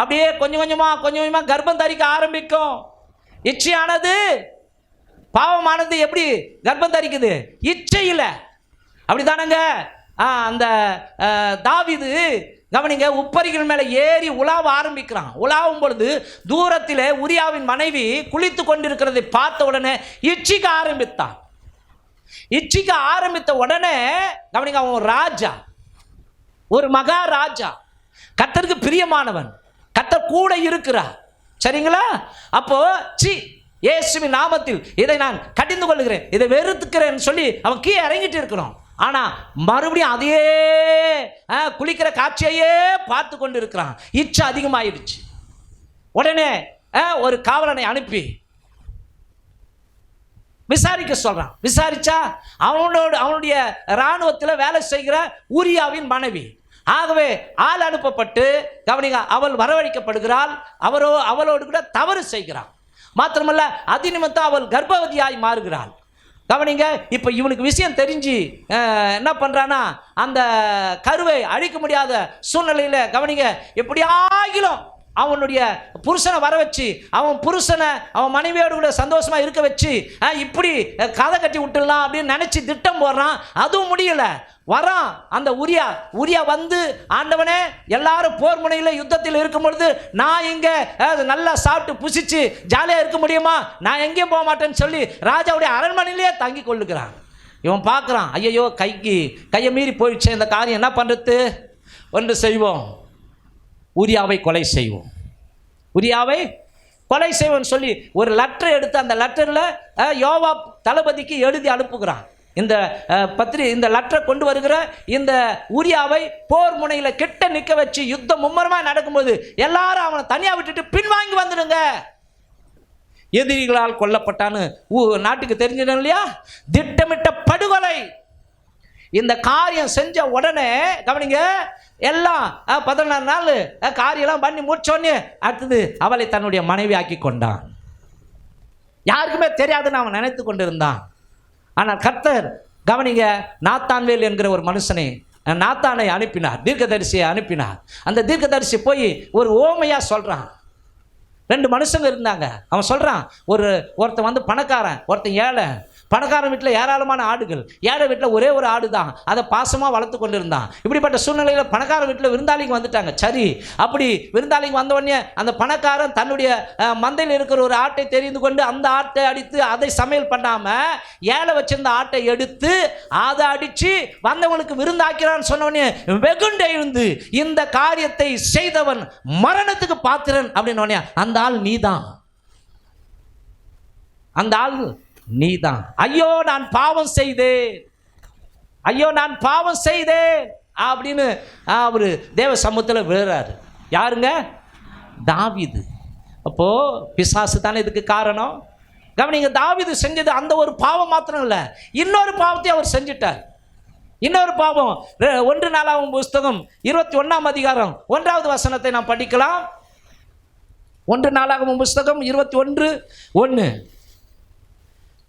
அப்படியே கொஞ்சம் கொஞ்சமா கர்ப்பம் தரிக்க ஆரம்பிக்கும். இச்சையானது, பாவமானது எப்படி கர்ப்பம் தரிக்குது? இச்சையில். அப்படிதானங்க? அந்த தாவீது கவனிங்க, உப்பரிகள் மேலே ஏறி உலாவ ஆரம்பிக்கிறான். உலாவும் பொழுது தூரத்திலே உரியாவின் மனைவி குளித்து கொண்டிருக்கிறதை பார்த்த உடனே இச்சிக்க ஆரம்பித்தான். இச்சிக்க ஆரம்பித்த உடனே கவனிங்க, அவன் ராஜா, ஒரு மகாராஜா, கர்த்தருக்கு பிரியமானவன், கர்த்தர் கூட இருக்கிறார். சரிங்களா? அப்போ இயேசுவின் நாமத்தில் இதை நான் கடிந்து கொள்ளுகிறேன், இதை வெறுத்துக்கிறேன்னு சொல்லி அவன் கீழே இறங்கிட்டு இருக்கிறான். ஆனா மறுபடியும் அதே குளிக்கிற காட்சியையே பார்த்து கொண்டு இருக்கிறான். இச்சை அதிகமாயிடுச்சு. உடனே ஒரு காவலனை அனுப்பி விசாரிக்க சொல்றான். விசாரிச்சா அவனுடைய இராணுவத்தில் வேலை செய்கிற ஊரியாவின் மனைவி. ஆகவே ஆள் அனுப்பப்பட்டு கவனிங்க, அவள் வரவழைக்கப்படுகிறாள். அவளோடு கூட தவறு செய்கிறான். மாத்திரமல்ல அதிநிமித்தம் அவள் கர்ப்பவதியாய் மாறுகிறாள். கவனிங்க, இப்போ இவனுக்கு விஷயம் தெரிஞ்சு என்ன பண்ணுறான்னா, அந்த கருவை அழிக்க முடியாத சூழ்நிலையில் கவனிங்க, எப்படியாகிலும் அவனுடைய புருஷனை வர வச்சு அவன் மனைவியோடு கூட சந்தோஷமாக இருக்க வச்சு இப்படி கதை கட்டி விட்டுடலாம் அப்படின்னு நினச்சி திட்டம் போடுறான். அதுவும் முடியல. வரான் அந்த உரியா வந்து, ஆண்டவனே எல்லாரும் போர் முனையில் யுத்தத்தில் இருக்கும் பொழுது நான் இங்கே நல்லா சாப்பிட்டு புசிச்சு ஜாலியாக இருக்க முடியுமா? நான் எங்கேயும் போக மாட்டேன்னு சொல்லி ராஜாவுடைய அரண்மனையிலேயே தங்கி கொள்ளுகிறான். இவன் பார்க்குறான், ஐயோ கையை மீறி போயிடுச்சு, இந்த காரியம் என்ன பண்ணுறது? ஒன்று செய்வோம், உரியாவை கொலை செய்வோம், உரியாவை கொலை செய்வோம்னு சொல்லி ஒரு லெட்டர் எடுத்து அந்த லெட்டரில் யோவாப் தளபதிக்கு எழுதி அனுப்புகிறான். இந்த லெட்டரை கொண்டு வருகிற இந்த ஊரியாவை போர் முனையில் கிட்ட நிற்க வச்சு யுத்தம் மும்மரமாக நடக்கும்போது எல்லாரும் அவனை தனியாக விட்டுட்டு பின்வாங்கி வந்துடுங்க. எதிரிகளால் கொல்லப்பட்டான்னு நாட்டுக்கு தெரிஞ்சிடும் இல்லையா? திட்டமிட்ட படுகொலை. இந்த காரியம் செஞ்ச உடனே கவனிங்க, எல்லாம் 14 நாள் காரியெல்லாம் பண்ணி முடிச்சோடனே அடுத்தது அவளை தன்னுடைய மனைவி ஆக்கி கொண்டான். யாருக்குமே தெரியாதுன்னு அவன் நினைத்து கொண்டிருந்தான். ஆனால் கர்த்தர் கவனிங்க, நாத்தான்வேல் என்கிற ஒரு நாத்தானை அனுப்பினார், தீர்க்கதரிசியை அனுப்பினார். அந்த தீர்க்கதரிசி போய் ஒரு ஓமையாக சொல்கிறான். 2 மனுஷங்க இருந்தாங்க. அவன் சொல்கிறான், ஒருத்தன் வந்து பணக்காரன், ஒருத்தன் ஏழை. பணக்காரன் வீட்டில் ஏராளமான ஆடுகள், ஏழை வீட்டில் ஒரே ஒரு ஆடு தான். அதை பாசமாக வளர்த்து கொண்டு இருந்தான். இப்படிப்பட்ட சூழ்நிலையில் பணக்காரன் வீட்டில் விருந்தாளிங்க வந்துட்டாங்க. சரி, அப்படி விருந்தாளிங்க வந்தவொடனே அந்த பணக்காரன் தன்னுடைய மந்தையில் இருக்கிற ஒரு ஆட்டை தெரிந்து கொண்டு அந்த ஆட்டை அடித்து அதை சமையல் பண்ணாமல் ஏழை வச்சிருந்த ஆட்டை எடுத்து அதை அடித்து வந்தவங்களுக்கு விருந்தாக்கிறான்னு சொன்னவொடனே வெகுண்டு எழுந்து, இந்த காரியத்தை செய்தவன் மரணத்துக்கு பாத்திரன் அப்படின்னோடனே அந்த ஆள் நீதான், அந்த ஆள் நீதான். ஐயோ நான் பாவம் செய்தேன், ஐயோ நான் பாவம் செய்தேன் அப்படின்னு அவரு தேவ சமூகத்தில் விழுறாரு. யாருங்க? தாவீது. அப்போ பிசாசு தானே இதுக்கு காரணம். கவனிங்க, தாவீது செஞ்சது அந்த ஒரு பாவம் மாத்திரம் இல்லை, இன்னொரு பாவத்தை அவர் செஞ்சிட்டார். இன்னொரு பாவம் 1 நாளாகமம் புஸ்தகம் 21ஆம் அதிகாரம் 1வது வசனத்தை நாம் படிக்கலாம். 1 நாளாகமம் புஸ்தகம் 21:1.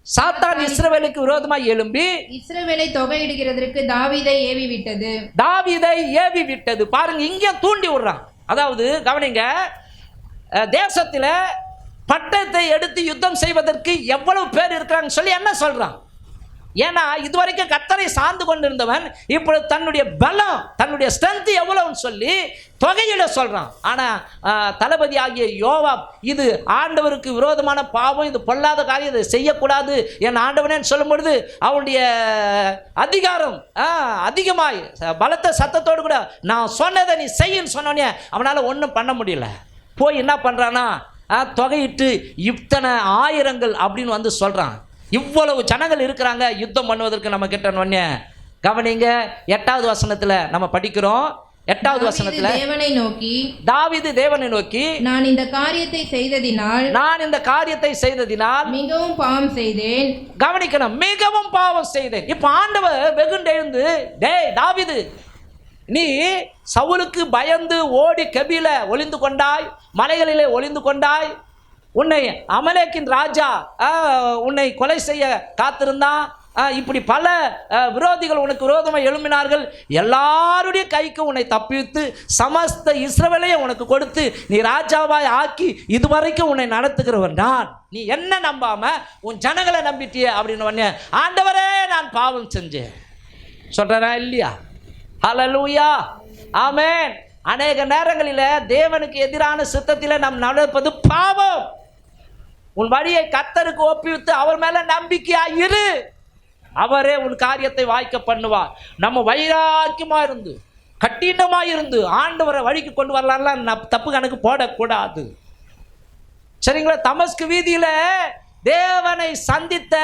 சாத்தான் இஸ்ரவேலுக்கு விரோதமாய் எழும்பி இஸ்ரவேலை தொகையிடுகிறதற்கு தாவீதை ஏவி விட்டது. பாருங்க, இங்கே தூண்டி விடுறான். அதாவது கவனிங்க, தேசத்தில் பட்டத்தை எடுத்து யுத்தம் செய்வதற்கு எவ்வளவு பேர் இருக்கிறான்னு சொல்லி என்ன சொல்றான்? ஏன்னா இதுவரைக்கும் கர்த்தரை சார்ந்து கொண்டிருந்தவன் இப்பொழுது தன்னுடைய பலம், தன்னுடைய ஸ்ட்ரென்த் எவ்வளவுன்னு சொல்லி தொகையிட சொல்றான். ஆனா தளபதி ஆகிய யோவாப், இது ஆண்டவருக்கு விரோதமான பாவம், இது பொல்லாத காரியம், இதை செய்யக்கூடாது என் ஆண்டவனேன்னு சொல்லும் பொழுது அவனுடைய அதிகாரம் அதிகமாய் பலத்த சத்தத்தோடு கூட நான் சொன்னதை நீ செய்யின்னு சொன்னோன்னே அவனால் ஒன்றும் பண்ண முடியல. போய் என்ன பண்ணுறான்னா தொகையிட்டு இத்தனை ஆயிரங்கள் அப்படின்னு வந்து சொல்கிறான். இவ்வளவு ஜனங்கள் இருக்கிறாங்க யுத்தம் பண்ணுவதற்கு நம்ம கிட்டனே. கவனிங்க, 8வது வசனத்தில் நம்ம படிக்கிறோம். 8வது வசனத்தில் தாவீது தேவனை நோக்கி நான் இந்த காரியத்தை செய்ததினால் மிகவும் பாவம் செய்தேன். கவனிக்கணும், மிகவும் பாவம் செய்தேன். இப்ப ஆண்டவர் வெகுண்டு எழுந்து, டேய் தாவீது, நீ சவுலுக்கு பயந்து ஓடி கெபில ஒளிந்து கொண்டாய், மலைகளிலே ஒளிந்து கொண்டாய், உன்னை அமலேக்கின் ராஜா உன்னை கொலை செய்ய காத்திருந்தான், இப்படி பல விரோதிகள் உனக்கு விரோதமாக எழும்பினார்கள், எல்லாருடைய கைக்கு உன்னை தப்பித்து சமஸ்த இஸ்ரவேலையை உனக்கு கொடுத்து நீ ராஜாவாய் ஆக்கி இதுவரைக்கும் உன்னை நடத்துகிறவன் நான், நீ என்ன நம்பாம உன் ஜனங்களை நம்பிட்டிய அப்படின்னு ஆண்டவரே நான் பாவம் செஞ்சேன் சொல்றா இல்லையா? ஹல்லேலூயா, ஆமென். அநேக நேரங்களில் தேவனுக்கு எதிரான சித்தத்தில் நாம் நடப்பது பாவம். உன் வழியை கர்த்தருக்கு ஒப்புவித்து அவர் மேல நம்பிக்கையா இரு, அவரே உன் காரியத்தை வாய்க்க பண்ணுவார். நம்ம வைராக்கியமா இருந்து கட்டினமா இருந்து ஆண்டவரை வழிக்கு கொண்டு வரலாம்லாம் தப்பு கணக்கு போடக்கூடாது. சரிங்களா? தமஸ்கு வீதியில தேவனை சந்தித்த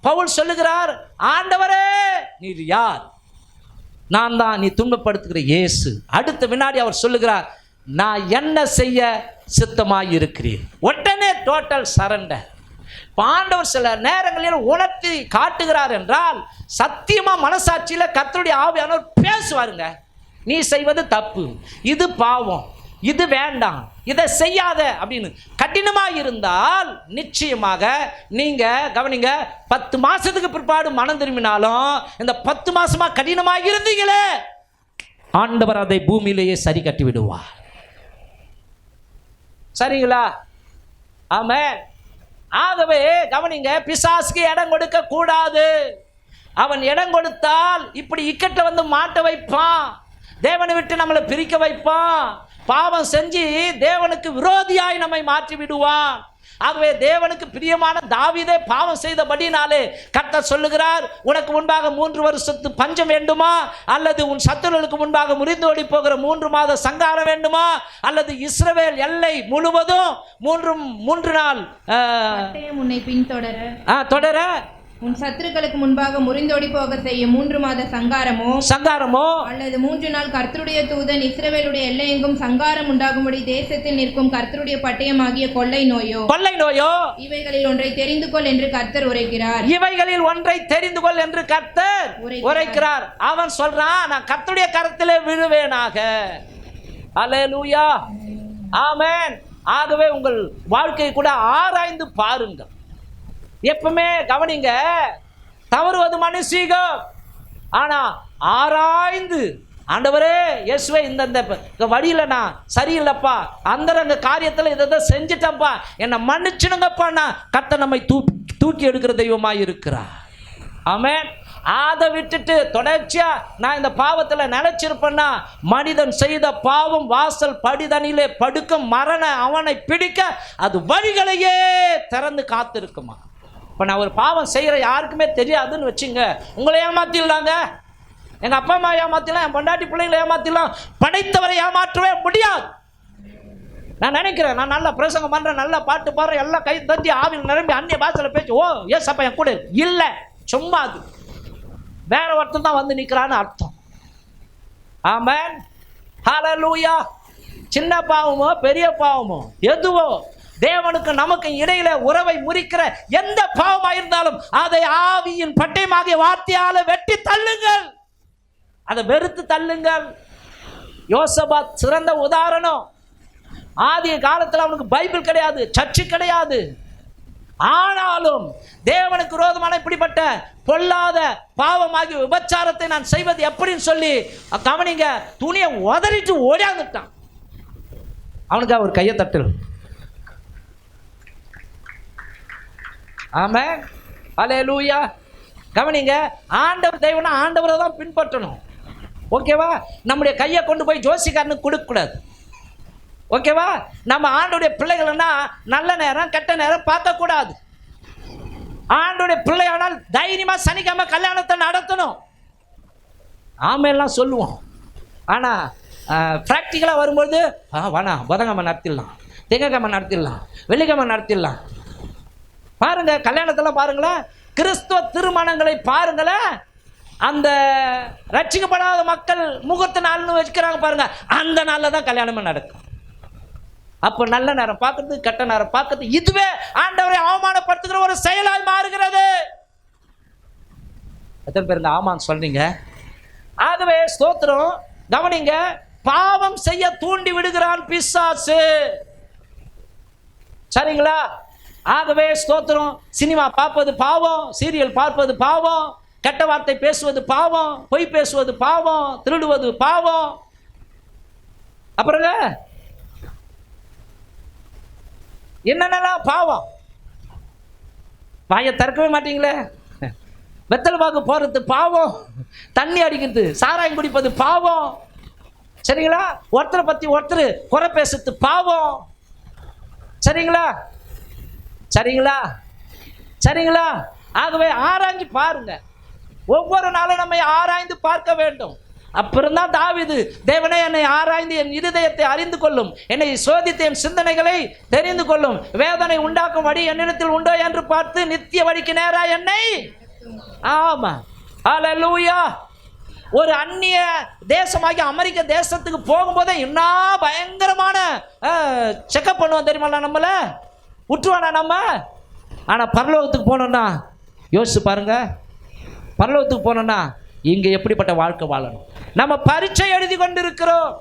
பவுல் சொல்லுகிறார், ஆண்டவரே நீர் யார்? நான் தான் நீ துன்பப்படுத்துகிற இயேசு. அடுத்த வினாடி அவர் சொல்லுகிறார், நான் என்ன செய்ய சித்தமாய் இருக்கிறேன். உடனே டோட்டல் சரண்டர். ஆண்டவர் சில நேரங்களில் உணர்த்தி காட்டுகிறார் என்றால் சத்தியமா மனசாட்சியில கர்த்தருடைய ஆவியானவர் பேசுவாருங்க. நீ செய்வது தப்பு, இது பாவம், இது வேண்டாம், இதை செய்யாத அப்படின்னு கடினமா இருந்தால் நிச்சயமாக நீங்க கவனிங்க, 10 மாசத்துக்கு பிற்பாடு மனம் திரும்பினாலும் இந்த 10 மாசமா கடினமா இருந்தீங்களே, ஆண்டவர் அதை பூமியிலேயே சரி கட்டி விடுவார். சரிங்களா? ஆமென். ஆகவே கவனிங்க, பிசாசுக்கு இடம் கொடுக்க கூடாது. அவன் இடம் கொடுத்தால் இப்படி இக்கட்ட வந்து மாட்ட வைப்பான், தேவனை விட்டு நம்மளை பிரிக்க வைப்பான், பாவம் செஞ்சு தேவனுக்கு விரோதியாய் நம்மை மாற்றி விடுவான். ஆகவே தேவனுக்கு பிரியமான தாவீதே பாவம் செய்தபடினாலே கர்த்தர் சொல்லுகிறார், உனக்கு முன்பாக 3 வருஷத்து பஞ்சம் வேண்டுமா, அல்லது உன் சத்துருவுக்கு முன்பாக முறிந்து ஓடி போகிற 3 மாத சங்காரம் வேண்டுமா, அல்லது இஸ்ரவேல் எல்லை முழுவதும் 3 நாள் உன்னை பின்தொடர உன் சத்துருக்களுக்கு முன்பாக முறிந்தோடி போக செய்ய 3 மாத சங்காரமோ அல்லது 3 நாள் கர்த்தருடைய தூதன் இஸ்ரவேலுடைய எல்லையெங்கும் சங்காரம் உண்டாகும்படி தேசத்தில் நிற்கும் கர்த்தருடைய பட்டயமாகிய கொள்ளை நோயோ இவைகளில் ஒன்றை தெரிந்து கொள் என்று கர்த்தர் உரைக்கிறார். இவைகளில் ஒன்றை தெரிந்து கொள் என்று கர்த்தர் உரைக்கிறார். அவன் சொல்றான், நான் கர்த்தருடைய கரத்திலே விழுவேனாக. அல்லேலூயா, ஆமென். ஆகவே உங்கள் வாழ்க்கையை கூட ஆராய்ந்து பாருங்கள். எப்பவுமே கவனிங்க, தவறுவது மனுஷீகம், ஆனா ஆராய்ந்து ஆண்டவரே இயேசுவே இந்த வழியில நான் சரியில்லைப்பா, அந்த காரியத்தில் இதை செஞ்சிட்டப்பா, என்னை மன்னிச்சுடுங்கப்பா, நான் கர்த்தர் நம்மை தூக்கி எடுக்கிற தெய்வமாய் இருக்கிறார். ஆமென். அதை விட்டுட்டு தொடர்ச்சியா நான் இந்த பாவத்தில் நினைச்சிருப்பேன்னா, மனிதன் செய்த பாவம் வாசல் படிதனிலே படுக்கும் மரண அவனை பிடிக்க அது வழிகளையே திறந்து காத்திருக்குமா. இப்போ நான் ஒரு பாவம் செய்கிற யாருக்குமே தெரியாதுன்னு வச்சுங்க, உங்களை ஏமாத்திடலாங்க, எங்கள் அப்பா அம்மா ஏமாத்திடலாம், என் பொண்டாட்டி பிள்ளைங்களை ஏமாத்திடலாம், படைத்தவரை ஏமாற்றவே முடியாது. நான் நினைக்கிறேன், நான் நல்லா பிரசங்கம் பண்ணுறேன், நல்லா பாட்டு பாடுறேன், எல்லாம் கை தட்டி ஆவியில் நிரம்பி அந்நிய பாஷையில் பேச்சு, ஓ ஏஸ் அப்பா என் கூட இல்லை, சும்மா அது வேற ஒருத்தன் தான் வந்து நிற்கிறான்னு அர்த்தம். ஆமென், ஹல்லேலூயா. சின்ன பாவமோ பெரிய பாவமோ எதுவோ தேவனுக்கு நமக்கு இடையில உறவை முறிக்கிற எந்த பாவமாக இருந்தாலும் அதை ஆவியின் பட்டயமாகிய வார்த்தையால வெட்டி தள்ளுங்கள், அதை வெறுத்து தள்ளுங்கள். யோசபாத் சிறந்த உதாரணம். ஆதிய காலத்தில் அவனுக்கு பைபிள் கிடையாது, சர்ச்சு கிடையாது, ஆனாலும் தேவனுக்கு விரோதமான இப்படிப்பட்ட பொல்லாத பாவமாகிய விபச்சாரத்தை நான் செய்வது எப்படின்னு சொல்லி கவனிங்க, துணியை உதறிட்டு ஓடியாந்துட்டான். அவனுக்கு அவர் கையை தட்டல். ஆமென், அல்லேலூயா. கவனிங்க, ஆண்டவர் தெய்வம்னா ஆண்டவரை தான் பின்பற்றணும். ஓகேவா? நம்முடைய கையை கொண்டு போய் ஜோசிக்காரனுக்கு கொடுக்கக்கூடாது. ஓகேவா? நம்ம ஆண்டோடைய பிள்ளைகள்னா நல்ல நேரம் கெட்ட நேரம் பார்க்கக்கூடாது. ஆண்டோடைய பிள்ளையானால் தைரியமா சனிக்கிழமை கல்யாணத்தை நடத்தணும். ஆமையெல்லாம் சொல்லுவோம், ஆனால் ப்ராக்டிக்கலாக வரும்போது வேணா, புதன்கிழமை நடத்திடலாம், திங்கக்கிழமை நடத்திடலாம், வெள்ளிக்கிழமை நடத்திடலாம். பாருங்க, கல்யாணத்தெல்லாம் பாருங்களேன், கிறிஸ்துவ திருமணங்களை பாருங்களேன், அந்த ரட்சிக்கப்படாத மக்கள் முகூர்த்த நாள்னு வச்சுக்கிறாங்க பாருங்க, அந்த நாளில் தான் கல்யாணமே நடக்கும். அப்போ நல்ல நேரம் பார்க்கறது, கெட்ட நேரம் பார்க்கறது, இதுவே ஆண்டவரை அவமானப்படுத்துகிற ஒரு செயலாய் மாறுகிறது. எத்தனை பேர் இந்த ஆமான்னு சொல்றீங்க? ஆகவே ஸ்தோத்திரம். கவனிங்க, பாவம் செய்ய தூண்டி விடுகிறான் பிசாசு. சரிங்களா? ஆகவே ஸ்தோத்திரம். சினிமா பார்ப்பது பாவம், சீரியல் பார்ப்பது பாவம், கெட்ட வார்த்தை பேசுவது பாவம், பொய் பேசுவது பாவம், திருடுவது பாவம். அப்புறங்க என்னென்னலாம் பாவம். வாயை திறக்கவே மாட்டீங்களே. வெத்தலை பாக்கு போறது பாவம், தண்ணி அடிக்கிறது, சாராயம் குடிப்பது பாவம். சரிங்களா? ஒருத்தரை பத்தி ஒருத்தர் குறை பேசுறது பாவம். சரிங்களா? சரிங்களா? சரிங்களா? ஆகவே ஆராய்ஞ்சு பாருங்க. ஒவ்வொரு நாளும் நம்மை ஆராய்ந்து பார்க்க வேண்டும். அப்புறம் தான் தாவீது, தேவனே என்னை ஆராய்ந்து என் இருதயத்தை அறிந்து கொள்ளும், என்னை சோதித்து என் சிந்தனைகளை தெரிந்து கொள்ளும், வேதனை உண்டாக்கும் வழி என்னிடத்தில் உண்டோ என்று பார்த்து நித்திய வழிக்கு நேரா என்னை. ஆமா, ஹல்லேலூயா. ஒரு அந்நிய தேசமாகி அமெரிக்க தேசத்துக்கு போகும்போதே என்ன பயங்கரமான செக்அப் பண்ணுவோம் தெரியுமா, நம்மள விட்டுருவானா நம்ம. ஆனால் பரலோகத்துக்கு போனோம்னா யோசிச்சு பாருங்க, பரலோகத்துக்கு போனோம்னா இங்கே எப்படிப்பட்ட வாழ்க்கை வாழணும். நம்ம பரீட்சை எழுதி கொண்டு இருக்கிறோம்,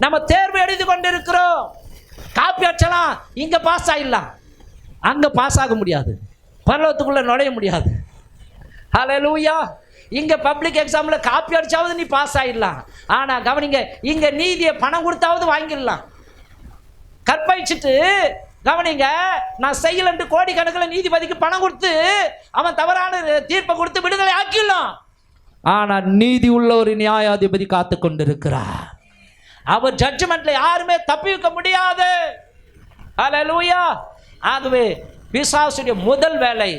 நம்ம தேர்வு எழுதி கொண்டு இருக்கிறோம், காப்பி அடிச்சலாம், இங்கே பாஸ் ஆகிடலாம், அங்கே பாஸ் ஆக முடியாது, பரலோகத்துக்குள்ளே நுழைய முடியாது. ஹல்லேலூயா. இங்கே பப்ளிக் எக்ஸாமில் காப்பி அடிச்சாவது நீ பாஸ் ஆகிடலாம், ஆனால் கவனிங்க, இங்கே நீதியை பணம் கொடுத்தாவது வாங்கிடலாம். கற்பழிச்சிட்டு கவனிங்க, நான் செய்யலன்ட்டு கோடிக்கணக்கில் நீதிபதிக்கு பணம் கொடுத்து அவன் தவறான தீர்ப்பை கொடுத்து விடுதலை ஆக்கிடலாம். ஆனால் நீதி உள்ள ஒரு நியாயாதிபதி காத்து கொண்டிருக்கிறார். அவர் ஜட்ஜ்மெண்ட்ல யாருமே தப்பிக்க முடியாது. ஹல்லேலூயா. ஆகவே பிசாசுடைய முதல் வேலை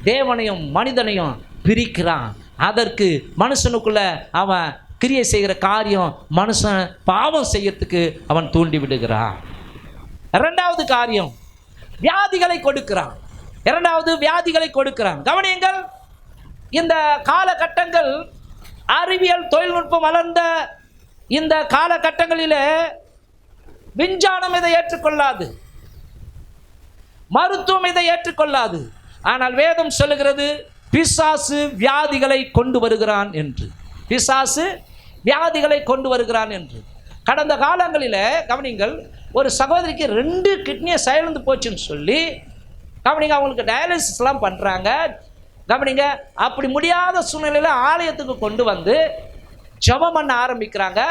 தேவனையும் மனிதனையும் பிரிக்கிறான். அதற்கு மனுஷனுக்குள்ள அவன் கிரியை செய்கிற காரியம், மனுஷன் பாவம் செய்யறதுக்கு அவன் தூண்டி விடுகிறான். இரண்டாவது காரியம், வியாதிகளை கொடுக்கிறான். இரண்டாவது வியாதிகளை கொடுக்கிறான். கவனியுங்கள், இந்த காலகட்டங்கள் அறிவியல் தொழில்நுட்பம் வளர்ந்த இந்த காலகட்டங்களிலே விஞ்ஞானம் இதை ஏற்றுக்கொள்ளாது, மருத்துவம் இதை ஏற்றுக்கொள்ளாது. ஆனால் வேதம் சொல்லுகிறது பிசாசு வியாதிகளை கொண்டு வருகிறான் என்று. பிசாசு வியாதிகளை கொண்டு வருகிறான் என்று. கடந்த காலங்களில் கவனிங்கள், ஒரு சகோதரிக்கு 2 கிட்னியை செயலிழந்து போச்சுன்னு சொல்லி கவனிங்க, அவங்களுக்கு டயாலிசிஸ்லாம் பண்ணுறாங்க. கவனிங்க, அப்படி முடியாத சூழ்நிலையில் ஆலயத்துக்கு கொண்டு வந்து ஜெபம் பண்ண ஆரம்பிக்கிறாங்க.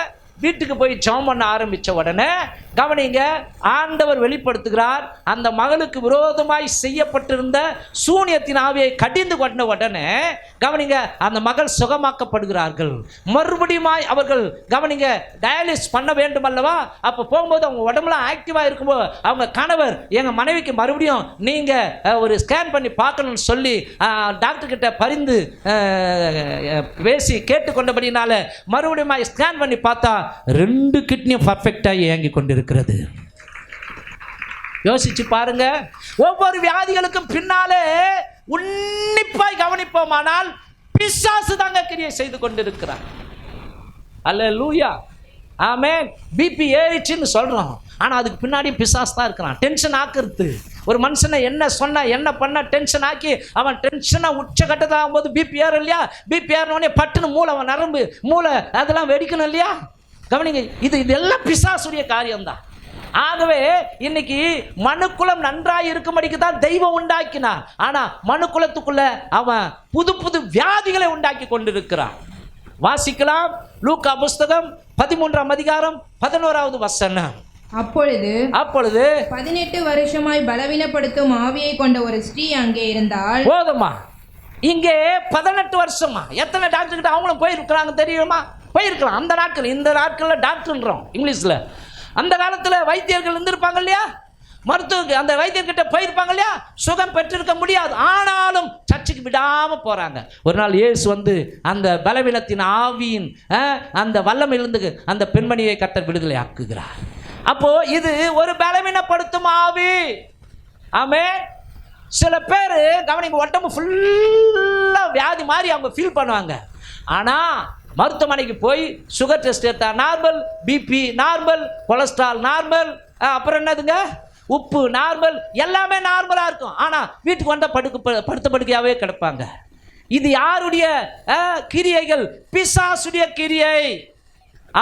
வீட்டுக்கு போய் ஜெபம் பண்ண ஆரம்பித்த உடனே கவனிங்க, ஆண்டவர் வெளிப்படுத்துகிறார், அந்த மகளுக்கு விரோதமாய் செய்யப்பட்டிருந்த சூனியத்தின் ஆவியை கடிந்து கொண்ட உடனே கவனிங்க, அந்த மகள் சுகமாக்கப்படுகிறார்கள். மறுபடியும் அவர்கள் கவனிங்க டயாலிசிஸ் பண்ண வேண்டும் அல்லவா. அப்போ போகும்போது அவங்க உடம்புலாம் ஆக்டிவாக இருக்கும்போது அவங்க கணவர் எங்கள் மனைவிக்கு மறுபடியும் நீங்கள் ஒரு ஸ்கேன் பண்ணி பார்க்கணும்னு சொல்லி டாக்டர்கிட்ட பரிந்து பேசி கேட்டுக்கொண்டபடினால மறுபடியும் ஸ்கேன் பண்ணி பார்த்தா 2 கிட்னியும் பர்ஃபெக்டாக இயங்கி கொண்டிருக்கிறது. யோசிச்சு பாருங்க. ஒவ்வொரு வியாதிகளுக்கும் பின்னாலே உன்னிப்பாய் கவனிப்போமானால் பிசாசு தாங்க கிரியை செய்து கொண்டிருக்கிறார். அல்லேலூயா, ஆமென். பிபி ஏறிச்சுன்னு சொல்றோம், ஆனால் அதுக்கு பின்னாடி பிசாசு தான் இருக்கிறான். டென்ஷன் ஆக்குறது, ஒரு மனுஷனை என்ன சொன்னா என்ன பண்ண டென்ஷன் ஆக்கி அவன் டென்ஷனாக உச்சகட்டத்தில் ஆகும்போது பிபி ஏறும் இல்லையா. பிபி ஏறினோடனே பட்டுன்னு மூளை, அவன் நரம்பு மூளை அதெல்லாம் வெடிக்கணும் இல்லையா. கவனிங்க, இதெல்லாம் பிசாசுடைய காரியம்தான். ஆகவே இன்னைக்கு மனுக்குலம் நன்றாய் இருக்கும்படிக்கு தான் தெய்வம் உண்டாக்கினார். ஆனா மனுக்குலத்துக்குள்ள அவன் புது புது வியாதிகளை உண்டாக்கி கொண்டிருக்கிறான். வாசிக்கலாம், லூக்கா புஸ்தகம் 13ஆம் அதிகாரம் 11வது வசனம். அப்பொழுது 18 வருஷமாய் பலவீனப்படுத்தும் ஆவியை கொண்ட ஒரு ஸ்திரீ அங்கே இருந்தால். போதுமா, இங்கே 18 வருஷமா எத்தனை டாக்டர் கிட்ட அவங்களும் போயிருக்கிறாங்க தெரியுமா? போயிருக்கலாம். அந்த நாட்கள், இந்த நாட்களில் டாக்டர்ன்றோம் இங்கிலீஷில். அந்த காலத்தில் வைத்தியர்கள் இருந்திருப்பாங்க இல்லையா, மருத்துவ அந்த வைத்தியர்கிட்ட போயிருப்பாங்க இல்லையா, சுகம் பெற்றிருக்க முடியாது. ஆனாலும் சர்ச்சுக்கு விடாமல் போகிறாங்க. ஒரு நாள் இயேசு வந்து அந்த பலவீனத்தின் ஆவியின் அந்த வல்லமையிலிருந்து அந்த பெண்மணியை கர்த்தர் விடுதலை ஆக்குகிறார். அப்போ இது ஒரு பலவீனப்படுத்தும் ஆவி. ஆமென். சில பேர் கவனிங்க, உடம்பு ஃபுல்லாக வியாதி மாதிரி அவங்க ஃபீல் பண்ணுவாங்க. ஆனால் மருத்துவமனைக்கு போய் சுகர் டெஸ்ட் எடுத்தா normal, BP normal, cholesterol normal, அப்புறம் என்னதுங்க உப்பு நார்மல், எல்லாமே நார்மலாக இருக்கும். ஆனால் வீட்டுக்கு வந்தால் படுத்த படுக்கையாகவே கிடப்பாங்க. இது யாருடைய கிரியைகள்? பிசாசுடைய கிரியை.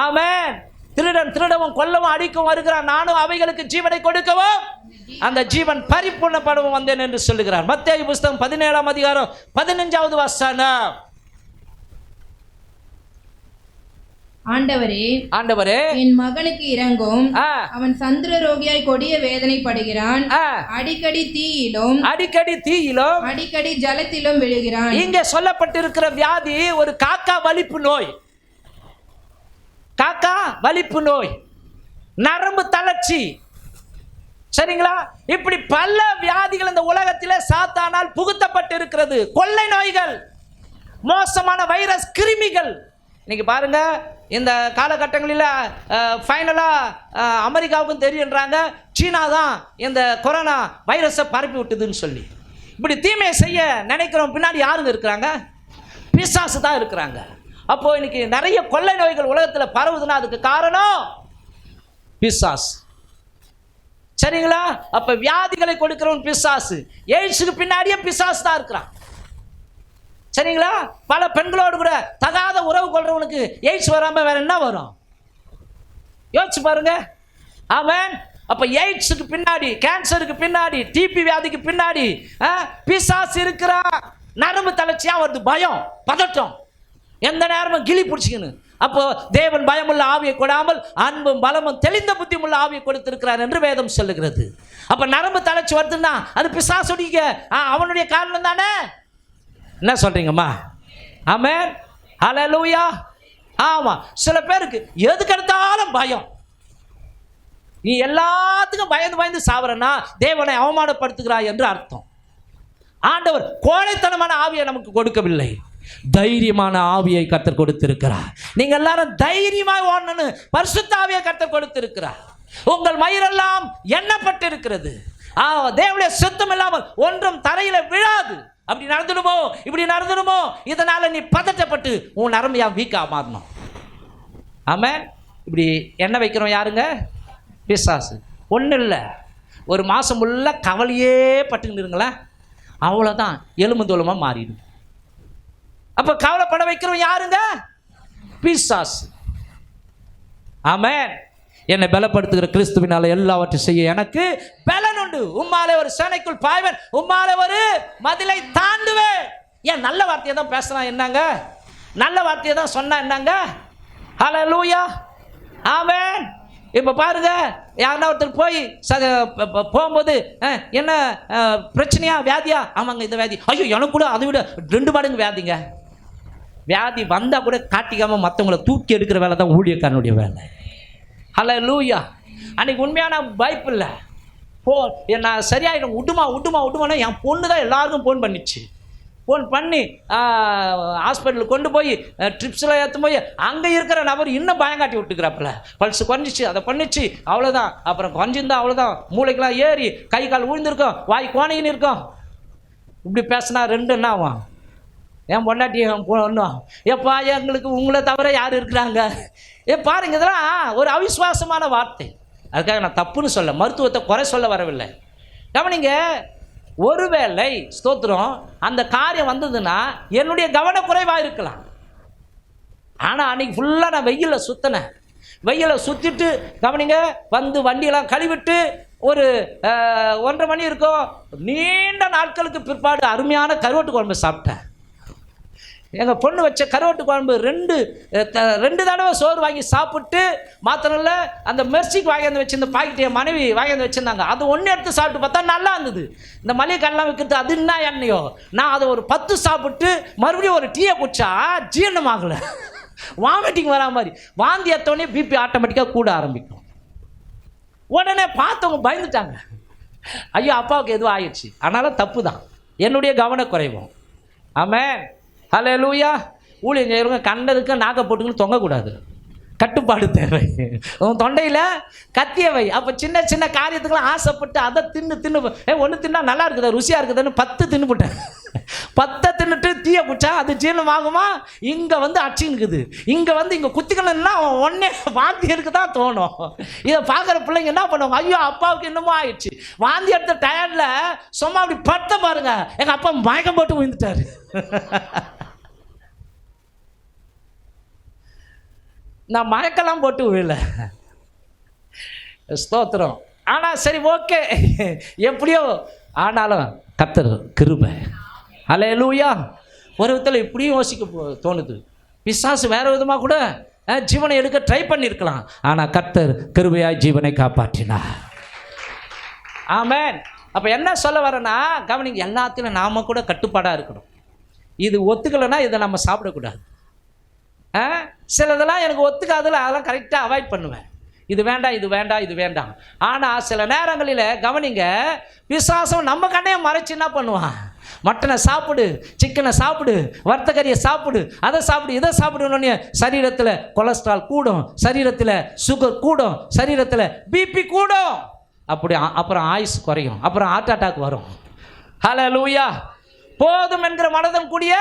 ஆமென். திருடன் திருடவும் கொல்லவும் அடிக்கவும் வருகிறான், நானும் அவைகளுக்கு ஜீவனை கொடுக்கவும் அந்த ஜீவன் பரிபூர்ணப்படவும் வந்தேன் என்று சொல்லுகிறார். மத்தேயு புஸ்தகம் 17ஆம் அதிகாரம் 15வது வசனம். ஆண்டவரே, என் மகனுக்கு இரங்கும், அவன் சந்திர ரோகியாய் கொடிய வேதனைப்படுகிறான், அடிக்கடி தீயிலும் அடிக்கடி ஜலத்திலும் விழுகிறான். இங்கே சொல்லப்பட்டிருக்கிற வியாதி ஒரு காக்கா வலிப்பு நோய். காக்கா வலிப்பு நோய், நரம்பு தளர்ச்சி. சரிங்களா? இப்படி பல வியாதிகள் இந்த உலகத்திலே சாத்தானால் புகுத்தப்பட்டு இருக்கிறது. கொள்ளை நோய்கள், மோசமான வைரஸ் கிருமிகள், இன்னைக்கு பாருங்க, இந்த காலகட்டங்களில் ஃபைனலாக அமெரிக்காவுக்கும் தெரியுன்றாங்க சீனா தான் இந்த கொரோனா வைரஸை பரப்பி விட்டுதுன்னு சொல்லி. இப்படி தீமையை செய்ய நினைக்கிறோம் பின்னாடி யாருங்க இருக்கிறாங்க? பிசாசு தான் இருக்கிறாங்க. அப்போது இன்னைக்கு நிறைய கொள்ளை நோய்கள் உலகத்தில் பரவுதுன்னா அதுக்கு காரணம் பிசாசு. சரிங்களா? அப்போ வியாதிகளை கொடுக்கிறவன் பிசாசு. எய்ட்ஸுக்கு பின்னாடியே பிசாசு தான் இருக்கிறான். சரிங்களா? பல பெண்களோடு கூட தகாத உறவு கொள்றவனுக்கு எய்ட்ஸ் வராமல் வேற என்ன வரும்? யோசிச்சு பாருங்க. ஆமென். அப்போ எய்ட்ஸுக்கு பின்னாடி, கேன்சருக்கு பின்னாடி, டிபி வியாதிக்கு பின்னாடி பிசாசு இருக்கிறா. நரம்பு தளர்ச்சியாக வருது, பயம், பதட்டம், எந்த நேரமும் கிளி பிடிச்சிக்கணும். அப்போ தேவன் பயமுள்ள ஆவியை கொடாமல் அன்பும் பலமும் தெளிந்த புத்தியுமுள்ள ஆவியை கொடுத்திருக்கிறார் என்று வேதம் சொல்லுகிறது. அப்போ நரம்பு தளர்ச்சி வருதுன்னா அது பிசாசுடைய அவனுடைய காரணம் தானே. என்ன சொல்றீங்கம்மா? ஆமென். ஹல்லேலூயா. ஆமாம். சில பேருக்கு எதுக்கு எடுத்தாலும் பயம். நீ எல்லாத்துக்கும் பயந்து பயந்து சாவறனா தேவனை அவமானப்படுத்துகிறாய் என்று அர்த்தம். ஆண்டவர் கோழைத்தனமான ஆவியை நமக்கு கொடுக்கவில்லை, தைரியமான ஆவியை கர்த்தர் கொடுத்திருக்கிறார். நீங்க எல்லாரும் தைரியமாய் ஓடணும்னு பரிசுத்த ஆவியை கர்த்தர் கொடுத்திருக்கிறார். உங்கள் மயிரெல்லாம் எண்ணப்பட்டு இருக்கிறது. தேவனுடைய சுத்தம் இல்லாமல் ஒன்றும் தரையில விழாது. அப்படி நடந்துடுமோ இப்படி நடந்துடுமோ இதனால நீ பதட்டப்பட்டு உன் நரம்பியா வீக்கா மாறணும். ஆமென். இப்படி எண்ணெய் வைக்கிறோம் யாருங்க? பிசாசு. ஒன்றும் இல்லை, ஒரு மாதம் ஃபுல்லாக கவலையே பட்டுக்கிட்டு இருங்களேன், அவ்வளோதான், எலும்பு தோலுமாக மாறிடும். அப்போ கவலைப்பட வைக்கிறோம் யாருங்க? பிசாசு. ஆமென். என்னை பலப்படுத்துகிற கிறிஸ்துவினால எல்லாவற்றையும் செய்ய எனக்கு பலன் உண்டு. உம்மாலே ஒரு சேனைக்குள் பாய்வன், உம்மாலே ஒரு மதிலை தாண்டுவேன். ஏன் நல்ல வார்த்தையை தான் பேசினா என்னங்க? நல்ல வார்த்தையை தான் சொன்னா என்னங்க? ஹல்லேலூயா. ஆமென். இப்போ பாருங்க, யாருன்னா ஒருத்தர் போய் போகும்போது என்ன பிரச்சனையா, வியாதியா? ஆமாங்க இந்த வியாதி. ஐயோ எனக்கு கூட அதை விட 2 மடங்கு வியாதிங்க. வியாதி வந்தால் கூட காட்டிக்காமல் மற்றவங்களை தூக்கி எடுக்கிற வேலை தான் ஊழியக்காரனுடைய வேலை. ஹல்லேலூயா. அன்றைக்கி உண்மையான வாய்ப்பு இல்லை. நான் சரியாயிடும் விடுமானா என் பொண்ணு தான் எல்லாருக்கும் ஃபோன் பண்ணிச்சு. ஃபோன் பண்ணி ஹாஸ்பிட்டலுக்கு கொண்டு போய் ட்ரிப்ஸில் ஏற்றும் போய் அங்கே இருக்கிற நபர் இன்னும் பயங்காட்டி விட்டுக்கிறாப்புல. பல்ஸ் குறைஞ்சிச்சு, அதை பண்ணிச்சு, அவ்வளோதான். அப்புறம் கொஞ்சிருந்தா அவ்வளோதான், மூளைக்கெல்லாம் ஏறி கை கால் விழுந்திருக்கோம், வாய் கோணையின்னு இருக்கும். இப்படி பேசினா 2 என்ன ஆகும்? என் பொண்டாட்டி ஒன்றும் எப்பா எங்களுக்கு உங்களை தவிர யார் இருக்கிறாங்க? பாருங்க, இதெல்லாம் ஒரு அவிசுவாசமான வார்த்தை. அதுக்காக நான் தப்புன்னு சொல்ல, மருத்துவத்தை குறை சொல்ல வரவில்லை. கவனிங்க, ஒருவேளை ஸ்தோத்திரம் அந்த காரியம் வந்ததுன்னா என்னுடைய கவனக்குறைவாக இருக்கலாம். ஆனால் அன்றைக்கி ஃபுல்லாக நான் வெயிலில் சுற்றினேன். வெயிலில் சுற்றிட்டு கவனிங்க வந்து வண்டியெல்லாம் கழுவிட்டு ஒரு 1:30 மணி இருக்கும், நீண்ட நாட்களுக்கு பிற்பாடு அருமையான கருவாட்டு குழம்பு சாப்பிட்டேன். எங்கள் பொண்ணு வச்ச கருவாட்டு குழம்பு 2 தடவை சோறு வாங்கி சாப்பிட்டு மாத்திரம் இல்லை, அந்த மெர்சிக்கு வாங்கி வச்சு இந்த பாக்கெட்டு என் மனைவி வாங்கி வச்சுருந்தாங்க, அது 1 எடுத்து சாப்பிட்டு பார்த்தா நல்லா இருந்தது. இந்த மளிகை கடைலாம் விற்கிறது அது என்ன எண்ணெயோ, நான் அதை ஒரு 10 சாப்பிட்டு மறுபடியும் ஒரு டீயை குடிச்சா ஜீரணம் ஆகலை, வாமிட்டிங் வரா மாதிரி. வாந்தி எடுத்தோடனே பிபி ஆட்டோமேட்டிக்காக கூட ஆரம்பிக்கும். உடனே பார்த்தவங்க பயந்துட்டாங்க, ஐயோ அப்பாவுக்கு எதுவும் ஆயிடுச்சு. அதனால் தப்பு தான், என்னுடைய கவனக்குறைவும். ஆமென். ஹல்லேலூயா. ஊழியம் செய்கிறவங்க கண்டதுக்கு நாக்க போட்டுக்குன்னு தொங்கக்கூடாது, கட்டுப்பாடு தேவை. உன் தொண்டையில் கத்தியவை. அப்போ சின்ன சின்ன காரியத்துக்கெல்லாம் ஆசைப்பட்டு அதை தின்னு ஒன்று தின்னா நல்லா இருக்குதா, ருசியாக இருக்குதுன்னு 10 தின்னு போட்டேன். 10 தின்னுட்டு தீயை பிடிச்சா அது ஜீரணமாகுமா? இங்கே வந்து அச்சின்னுக்குது, இங்கே வந்து இங்கே குத்திக்கணும்னா ஒன்னே வாந்தி எடுக்க தான் தோணும். இதை பார்க்குற பிள்ளைங்க என்ன பண்ணுவாங்க, ஐயோ அப்பாவுக்கு என்னமோ ஆயிடுச்சு. வாந்தி எடுத்த டயர்டில் சும்மா அப்படி பட்ட பாருங்க, எங்கள் அப்பா மயக்கம் போட்டு விழுந்துட்டாரு. நான் மயக்கெல்லாம் போட்டு விழல, ஸ்தோத்திரம். ஆனால் சரி ஓகே, எப்படியோ ஆனாலும் கர்த்தர் கிருபை. ஹல்லேலூயா. ஒரு விதத்தில் இப்படியும் யோசிக்க தோணுது. பிசாசு வேறு விதமாக கூட ஜீவனை எடுக்க ட்ரை பண்ணியிருக்கலாம், ஆனால் கர்த்தர் கிருபையாய் ஜீவனை காப்பாற்றினார். ஆமென். அப்போ என்ன சொல்ல வரேன்னா கவனிங்க, எல்லாத்திலும் நாம் கூட கட்டுப்பாடாக இருக்கணும். இது ஒத்துக்கலைன்னா இதை நம்ம சாப்பிடக்கூடாது. சிலதெல்லாம் எனக்கு ஒத்துக்காதில்ல, அதெல்லாம் கரெக்டாக அவாய்ட் பண்ணுவேன். இது வேண்டாம், இது வேண்டாம், இது வேண்டாம். ஆனால் சில நேரங்களில் கவனிங்க, பிசாசம் நம்ம கண்ணையை மறைச்சு என்ன பண்ணுவான்? மட்டனை சாப்பிடு, சிக்கனை சாப்பிடு, வர்த்தகரியை சாப்பிடு, அதை சாப்பிடு, இதை சாப்பிடணுன்னு சரீரத்தில் கொலஸ்ட்ரால் கூடும், சரீரத்தில் சுகர் கூடும், சரீரத்தில் பிபி கூடும். அப்படி அப்புறம் ஆயுசு குறையும், அப்புறம் ஹார்ட் அட்டாக் வரும். ஹல்லேலூயா. போதும் என்கிற மனதம் கூடிய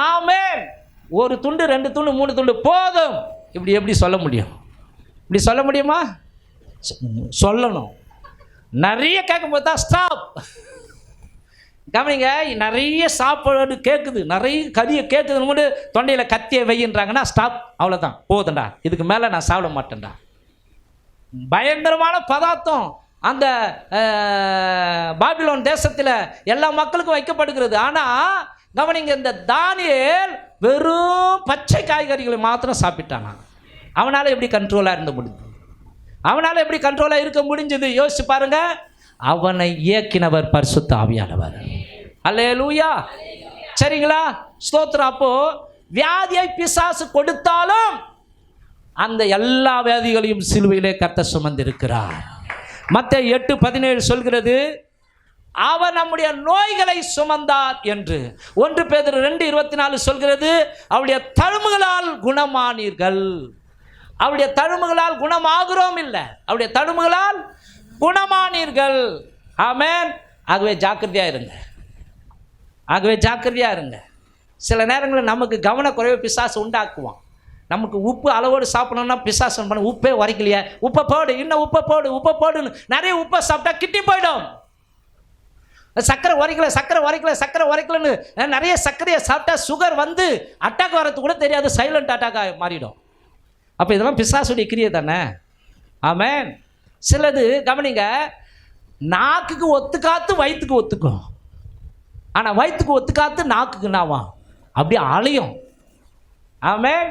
ஆமென். ஒரு துண்டு, 2 துண்டு, 3 துண்டு போதும். இப்படி எப்படி சொல்ல முடியும்? இப்படி சொல்ல முடியுமா? சொல்லணும். நிறைய கேட்கும்போது தான் ஸ்டாப். கவனிங்க, நிறைய சாப்பாடு கேட்குது, நிறைய கறியை கேட்குதுன்னு கூட தொண்டையில் கத்தியை வையின்றாங்கன்னா ஸ்டாப், அவ்வளோதான், போதுண்டா, இதுக்கு மேலே நான் சாப்பிட மாட்டேன்டா. பயங்கரமான பதார்த்தம் அந்த பாபிலோன் தேசத்தில் எல்லா மக்களுக்கும் வைக்கப்படுகிறது. ஆனால் கவனிங்க, இந்த தானியேல் வெறும் பச்சை காய்கறிகளை மாத்திரம் சாப்பிட்டானா. அவனால் எப்படி கண்ட்ரோலாக இருந்த முடியுது? அவனால் எப்படி கண்ட்ரோலாக இருக்க முடிஞ்சது? யோசிச்சு பாருங்க. அவனை இயக்கினவர் பரிசுத்த ஆவியானவர். அல்லேலூயா. சரிங்களா? ஸ்தோத்திரம். அப்போ வியாதியை பிசாசு கொடுத்தாலும் அந்த எல்லா வியாதிகளையும் சிலுவையிலே கர்த்தர் சுமந்திருக்கிறார். மத்தேயு 8:17 சொல்கிறது, அவர் நம்முடைய நோய்களை சுமந்தார் என்று. 1 பேதுரு 2:24 சொல்கிறது, அவருடைய தழும்புகளால் குணமானீர்கள். அவருடைய தழும்புகளால் குணமாகிறோம் இல்லை, அவருடைய தழும்புகளால் குணமானீர்கள். ஆமென். ஆகவே ஜாக்கிரதையாக இருங்க, ஆகவே ஜாக்கிரதையாக இருங்க. சில நேரங்களில் நமக்கு கவனக்குறைவை பிசாசு உண்டாக்குவான். நமக்கு உப்பு அளவோடு சாப்பிடணும்னா பிசாசு பண்ண, உப்பே உரைக்கலையே, உப்பை போடு, இன்னும் உப்பை போடு, உப்பை போடுன்னு. நிறைய உப்பை சாப்பிட்டா கிட்டி போயிடும். சக்கரை உரைக்கல, சக்கரை உரைக்கல, சக்கரை உரைக்கலன்னு நிறைய சர்க்கரையை சாப்பிட்டா சுகர் வந்து அட்டாக் வரது கூட தெரியாது, சைலண்ட் அட்டாக்காக மாறிடும். அப்போ இதெல்லாம் பிசாசுடைய கிரியை தானே. ஆமென். சிலது கவனிங்க, நாக்குக்கு ஒத்துக்காத்து வயிற்றுக்கு ஒத்துக்கும், ஆனால் வயிற்றுக்கு ஒத்துக்காத்து நாக்குக்கு நாவாம், அப்படியே அலையும். ஆமென்.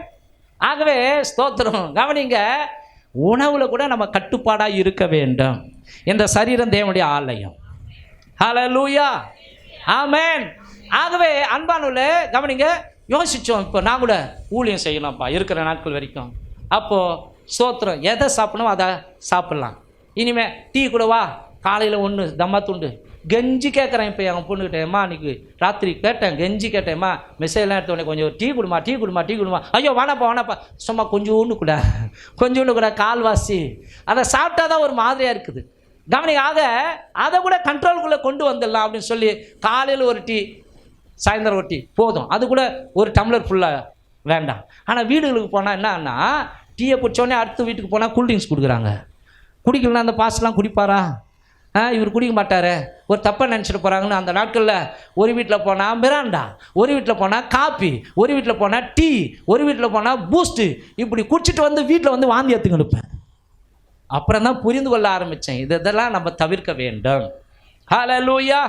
ஆகவே ஸ்தோத்திரம். கவனிங்க, உணவில் கூட நம்ம கட்டுப்பாடாக இருக்க வேண்டும். இந்த சரீரம் தேவனுடைய ஆலயம். ஹல்லேலூயா. ஆமென். ஆகவே அன்பானுள்ளே கவனிங்க, யோசித்தோம். இப்போ நான் கூட ஊழியம் செய்யலாம்ப்பா இருக்கிற நாட்கள் வரைக்கும். அப்போது ஸ்தோத்திரம், எதை சாப்பிடணும் அதை சாப்பிட்லாம். இனிமேல் டீ கூடவா, காலையில் 1 தம்மா துண்டு கெஞ்சி கேட்குறேன். இப்போ என் பொண்ணுக்கிட்ட, அம்மா அன்றைக்கி ராத்திரி கேட்டேன், கெஞ்சி கேட்டேம்மா, மெசேஜ்லாம் எடுத்தோடனே கொஞ்சம் டீ கொடுமா, டீ கொடுமா, டீ கொடுமா. ஐயோ வேணாப்பா வேணாப்பா, சும்மா கொஞ்சோண்டு கூட, கொஞ்சோண்டு கூட, கால்வாசி. அதை சாப்பிட்டா தான் ஒரு மாதிரியாக இருக்குது. கவனிங்க, ஆக அதை கூட கண்ட்ரோலுக்குள்ளே கொண்டு வந்துடலாம் அப்படின்னு சொல்லி காலையில் ஒரு டீ, சாயந்தரம் ஒரு டீ போதும். அது கூட ஒரு டம்ளர் ஃபுல்லாக வேண்டாம். ஆனால் வீடுகளுக்கு போனால் என்னன்னா, டீயை குடித்தோடனே அடுத்த வீட்டுக்கு போனால் கூல்ட்ரிங்க்ஸ் கொடுக்குறாங்க. குடிக்கலன்னா அந்த பாஸ்லாம் குடிப்பாரா? இவர் குடிக்க மாட்டார், ஒரு தப்பாக நினச்சிட்டு போகிறாங்கன்னு. அந்த நாட்களில் ஒரு வீட்டில் போனால் மிராண்டா, ஒரு வீட்டில் போனால் காப்பி, ஒரு வீட்டில் போனால் டீ, ஒரு வீட்டில் போனால் பூஸ்ட்டு, இப்படி குடிச்சிட்டு வந்து வீட்டில் வந்து வாந்தி எடுத்துங்க எடுப்பேன். அப்புறம் தான் புரிந்து கொள்ள ஆரம்பித்தேன், இதெல்லாம் நம்ம தவிர்க்க வேண்டும். ஹல்லேலூயா.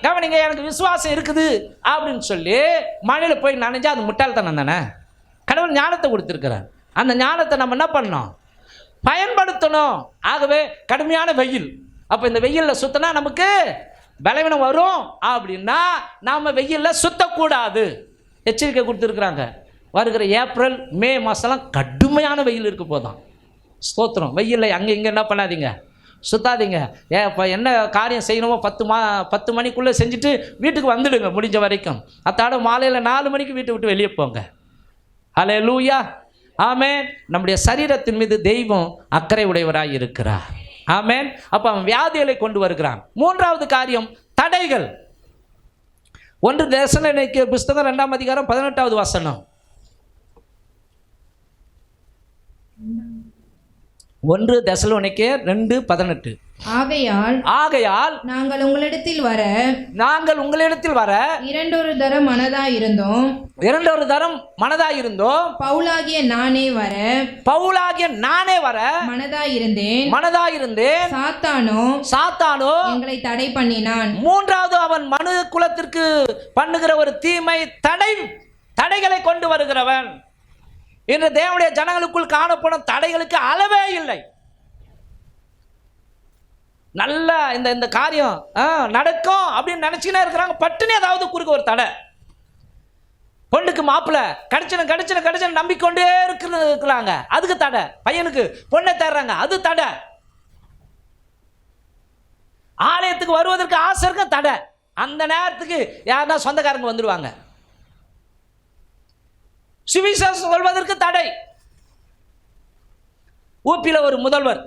கவனிங்க, எனக்கு விசுவாசம் இருக்குது அப்படின்னு சொல்லி மழையில் போய் நனைஞ்சா அது முட்டாள்தனம் தானே. கடவுள் ஞானத்தை கொடுத்துருக்கிறார், அந்த ஞானத்தை நம்ம என்ன பண்ணணும்? பயன்படுத்தணும். ஆகவே கடுமையான வெயில், அப்போ இந்த வெயிலில் சுற்றினா நமக்கு பலவீனம் வரும் அப்படின்னா நாம் வெயிலில் சுற்றக்கூடாது. எச்சரிக்கை கொடுத்துருக்குறாங்க. வருகிற ஏப்ரல் மே மாதம்லாம் கடுமையான வெயில் இருக்க போதான். ஸ்தோத்திரம். வெயிலில் அங்கே இங்கே என்ன பண்ணாதீங்க, சுத்தாதீங்க. இப்போ என்ன காரியம் செய்யணுமோ 10 மணிக்குள்ளே செஞ்சுட்டு வீட்டுக்கு வந்துடுங்க முடிஞ்ச வரைக்கும். அத்தாட மாலையில் 4 மணிக்கு வீட்டை விட்டு வெளியே போங்க. ஹல்லேலூயா. ஆமென். நம்முடைய சரீரத்தின் மீது தெய்வம் அக்கறை உடையவராய் இருக்கிறார். ஆமென். அப்போ அவன் வியாதிகளை கொண்டு வருகிறான். 3வது காரியம் தடைகள். 1 தெசலோனிக்கேயர் புஸ்தகம் 2ஆம் அதிகாரம் 18வது வசனம். 1 தெசலோனிக்கேயர் 2:18. ஆகையால் நாங்கள் உங்களிடத்தில் வர இரண்டொரு தரம் மனதாயிருந்தோம். பவுலாகிய நானே வர மனதாயிருந்தேன். சாத்தானோ எங்களை தடை பண்ணினான். 3வது அவன் மனு குலத்திற்கு பண்ணுகிற ஒரு தீமை தடைகளை கொண்டு வருகிறவன். இன்று தேவனுடைய ஜனங்களுக்குள் காணப்படும் தடைகளுக்கு அளவே இல்லை. நல்ல இந்த காரியம் நடக்கும் அப்படின்னு நினைச்சுக்கினே இருக்கிறாங்க. பட்டுன்னு ஏதாவது குறுக்க ஒரு தடை. பொண்ணுக்கு மாப்பிள்ளை கிடைச்சன நம்பிக்கொண்டே இருக்கிறாங்க, அதுக்கு தடை. பையனுக்கு பொண்ணை தேடுறாங்க, அது தடை. ஆலயத்துக்கு வருவதற்கு ஆசை இருக்க தடை. அந்த நேரத்துக்கு யாருன்னா சொந்தக்காரங்க வந்துடுவாங்க. சுவிசேஷம் சொல்வதற்கு தடை. ஊப்பில ஒரு முதல்வர்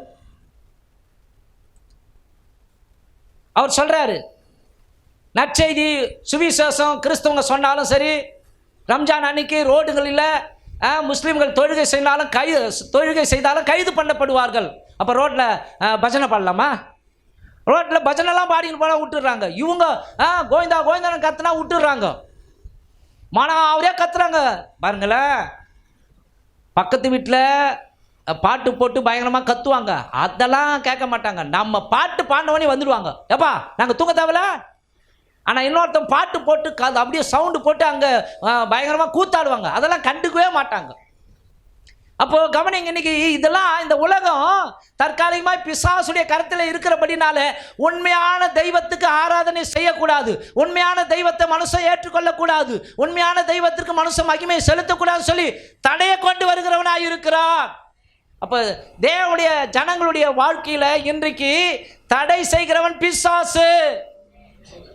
அவர் சொல்றாரு, நற்செய்தி சுவிசேஷம் கிறிஸ்தவங்க சொன்னாலும் சரி, ரம்ஜான் அன்னைக்கு ரோடுகளில் முஸ்லீம்கள் தொழுகை செய்தாலும் கைது பண்ணப்படுவார்கள். அப்போ ரோட்டில் பஜனை பாடலாமா? ரோட்டில் பஜனைலாம் பாடின்னு போல விட்டுடுறாங்க. இவங்க கோவிந்தா கோவிந்தான்னு கத்துனா விட்டுடுறாங்க. அவரே கத்துறாங்க பாருங்களேன். பக்கத்து வீட்டில் பாட்டு போட்டு பயங்கரமாக கத்துவாங்க, அதெல்லாம் கேட்க மாட்டாங்க. நம்ம பாட்டு பாடினவனே வந்துடுவாங்க, ஏப்பா நாங்கள் தூங்க தேவையில்ல. ஆனால் இன்னொருத்தன் பாட்டு போட்டு அப்படியே சவுண்டு போட்டு அங்கே பயங்கரமாக கூத்தாடுவாங்க, அதெல்லாம் கண்டுக்கவே மாட்டாங்க. அப்போ கவனிங்க, இன்னைக்கு இதெல்லாம் இந்த உலகம் தற்காலிகமாக பிசாசுடைய கருத்தில் இருக்கிறபடினால உண்மையான தெய்வத்துக்கு ஆராதனை செய்யக்கூடாது, உண்மையான தெய்வத்தை மனுஷன் ஏற்றுக்கொள்ளக்கூடாது, உண்மையான தெய்வத்திற்கு மனுஷன் மகிமையை செலுத்தக்கூடாதுன்னு சொல்லி தடையை கொண்டு வருகிறவனாக இருக்கிறான். அப்போ தேவனுடைய ஜனங்களுடைய வாழ்க்கையில் இன்றைக்கு தடை செய்கிறவன் பிசாசு.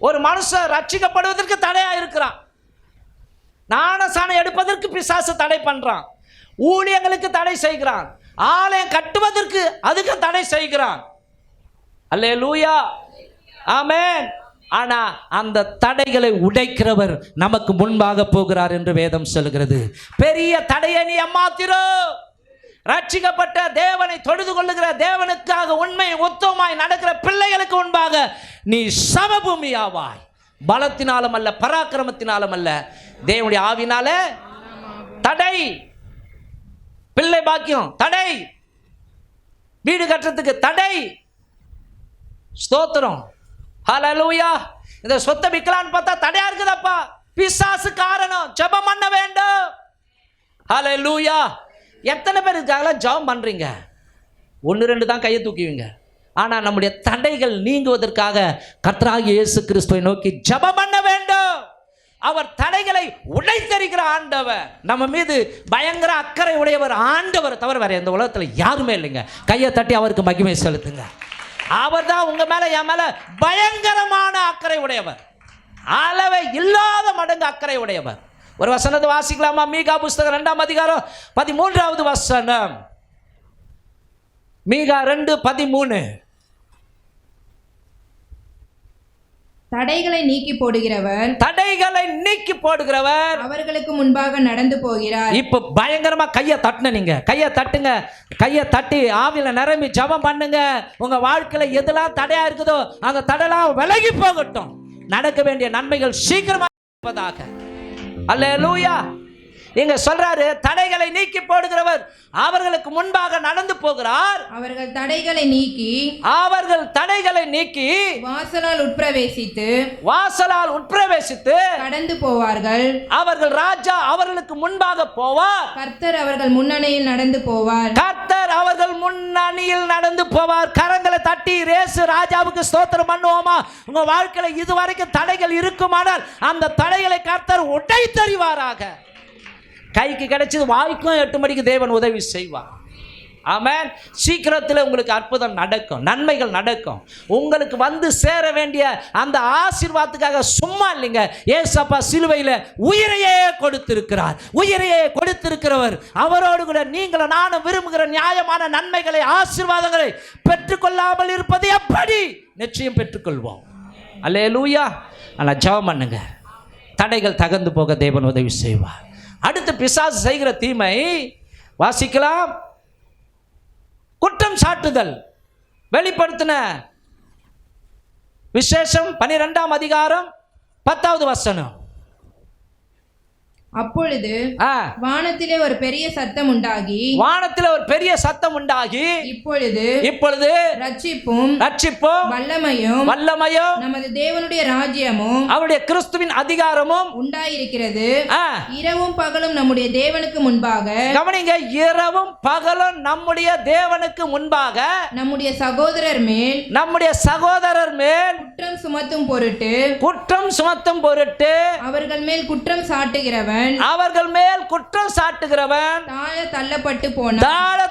ஒரு மனுஷன் ரட்சிக்கப்படுவதற்கு தடையா இருக்கிறான். ஞானஸ்நானம் எடுப்பதற்கு பிசாசு தடை பண்றான், ஊழியங்களுக்கு தடை செய்கிறான், ஆலயம் கட்டுவதற்கு அதுக்கு தடை செய்கிறான். அல்லேலூயா, ஆமென். ஆனா அந்த தடைகளை உடைக்கிறவர் நமக்கு முன்பாக போகிறார் என்று வேதம் சொல்கிறது. பெரிய தடையை நீ அம்மாத்திரோ, ரட்சிக்கப்பட்ட தேவனை தொழுது கொள்ளுகிற தேவனுக்காக உண்மை உத்தமமாய் நடக்கிற பிள்ளைகளுக்கு முன்பாக நீ சமபூமியாவாய். பலத்தினாலும் அல்ல, பராக்கிரமத்தினாலும் அல்ல, தேவனுடைய ஆவினால. தடை, பிள்ளை பாக்கியம் தடை, வீடு கட்டுறதுக்கு தடை. ஸ்தோத்திரம், ஹல்லேலூயா. இந்த சொத்தை விற்கலான்னு பார்த்தா தடையா இருக்குதப்பா, பிசாசு காரணம். ஜெபம் பண்ண வேண்டும். ஹல்லேலூயா. எத்தனை பேர் இருக்காங்களா ஜெபம் பண்றீங்க? 1-2 தான் கையை தூக்குவீங்க. ஆனால் நம்முடைய தடைகள் நீங்குவதற்காக கர்த்தராகிய இயேசு கிறிஸ்துவை நோக்கி ஜெபம் பண்ண வேண்டும். அவர் தடைகளை உடைத்தெறிகிற ஆண்டவர், நம்ம மீது பயங்கர அக்கறை உடையவர் ஆண்டவர் தவிர வேற இந்த உலகத்தில் யாருமே இல்லைங்க. கையை தட்டி அவருக்கு மகிமை செலுத்துங்க. அவர் தான் உங்க மேல என் மேல பயங்கரமான அக்கறை உடையவர், அளவை இல்லாத மடங்கு அக்கறை உடையவர். ஒரு வசனத்தை வாசிக்கலாமா? மீகா புஸ்தகம் 2ஆம் அதிகாரம் 13வது வசனம். மீகா 2:13. தடைகளை நீக்கி போடுகிறவர், தடைகளை நீக்கி போடுகிறவர் அவர்களுக்கு முன்பாக நடந்து போகிறார். இப்ப பயங்கரமா கையை தட்டுன, நீங்க கையை தட்டுங்க, கையை தட்டி ஆவியில நிரம்பி ஜெபம் பண்ணுங்க. உங்க வாழ்க்கையில எதெல்லாம் தடையா இருக்குதோ அந்த தடையெல்லாம் விலகி போகட்டும். நடக்க வேண்டிய நன்மைகள் சீக்கிரமா இருப்பதாக. அல்லேலூயா. இங்க சொல்றாரு, தடைகளை நீக்கி போடுகிறவர் அவர்களுக்கு முன்பாக நடந்து போகிறார். அவர்கள் தடைகளை நீக்கி வாசலால் உட்பிரவேசித்து கடந்து போவார்கள். அவர்கள் ராஜா அவர்களுக்கு முன்பாக போவார். கர்த்தர் அவர்கள் முன்னணியில் நடந்து போவார். கரங்களை தட்டி ரேசு ராஜாவுக்கு ஸ்தோத்திரம் பண்ணுவோமா? உங்க வாழ்க்கையில இதுவரைக்கும் தடைகள் இருக்குமானால் அந்த தடைகளை கர்த்தர் உடைத்தறிவாராக. கைக்கு கிடைச்சது வாய்க்கும் 8 மணிக்கு தேவன் உதவி செய்வார். ஆமென். சீக்கிரத்தில் உங்களுக்கு அற்புதம் நடக்கும், நன்மைகள் நடக்கும். உங்களுக்கு வந்து சேர வேண்டிய அந்த ஆசீர்வாதத்துக்காக சும்மா இல்லைங்க. ஏசப்பா சிலுவையில் உயிரையே கொடுத்திருக்கிறார். உயிரையே கொடுத்திருக்கிறவர் அவரோடு கூட நீங்களும் நானும் விரும்புகிற நியாயமான நன்மைகளை, ஆசீர்வாதங்களை பெற்றுக்கொள்ளாமல் இருப்பது எப்படி? நிச்சயம் பெற்றுக்கொள்வோம். அல்லேலூயா. ஆனால் ஜெபம் பண்ணுங்க, தடைகள் தகர்ந்து போக தேவன் உதவி செய்வார். அடுத்து பிசாசு செய்கிற தீமை வாசிக்கலாம். குற்றம் சாட்டுதல். வெளிப்படுத்தின விசேஷம் 12ஆம் அதிகாரம் 10வது வசனம். அப்பொழுது வானத்திலே ஒரு பெரிய சத்தம் உண்டாகி, இப்பொழுது ரட்சிப்பும் வல்லமையும் நமது தேவனுடைய ராஜ்யமும் அவருடைய கிறிஸ்துவின் அதிகாரமும் உண்டாயிருக்கிறது. இரவும் பகலும் நம்முடைய தேவனுக்கு முன்பாக, கவனிங்க, இரவும் பகலும் நம்முடைய தேவனுக்கு முன்பாக நம்முடைய சகோதரர் மேல் குற்றம் சுமத்தும் பொருட்டு அவர்கள் மேல் குற்றம் சாட்டுகிறவன் அவர்கள் மேல் குற்றம் சாட்டுகிறவன் தாழ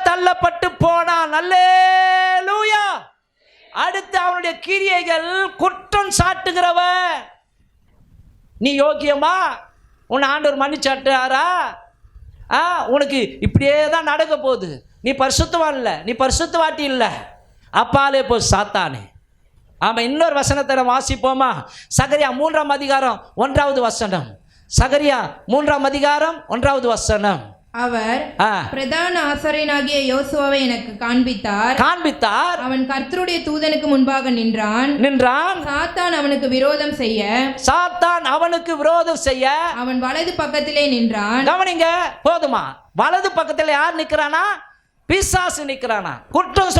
தள்ளப்பட்டு போனான். அல்லேலூயா. அடுத்து அவனுடைய கிரியைகள் குற்றம் சாட்டுகிறவன். நீ யோக்கியமா? உன்னை ஆண்டவர் மன்னிச்சாட்டாரா? உனக்கு இப்படியே தான் நடக்க போகுது. நீ பரிசுத்தவான் இல்லை, நீ பரிசுத்தவாட்டி இல்லை, அப்பாலே போ சாத்தானே. ஆமாம். இன்னொரு வசனத்தை நம்ம வாசிப்போமா? சகரியா 3ஆம் அதிகாரம் 1வது வசனம். சகரியா 3ஆம் அதிகாரம் 1வது வசனம். அவர் பிரதான ஆசாரியனாகிய யோசுவாவை எனக்கு காண்பித்தார். அவன் கர்த்தருடைய தூதனுக்கு முன்பாக நின்றான். சாத்தான் அவனுக்கு விரோதம் செய்ய அவன் வலது பக்கத்திலே நின்றான். கவனிங்க, போதுமா? வலது பக்கத்தில் யார் நிற்கிறானா? பிசாசு நிற்கிறானா? குற்றம்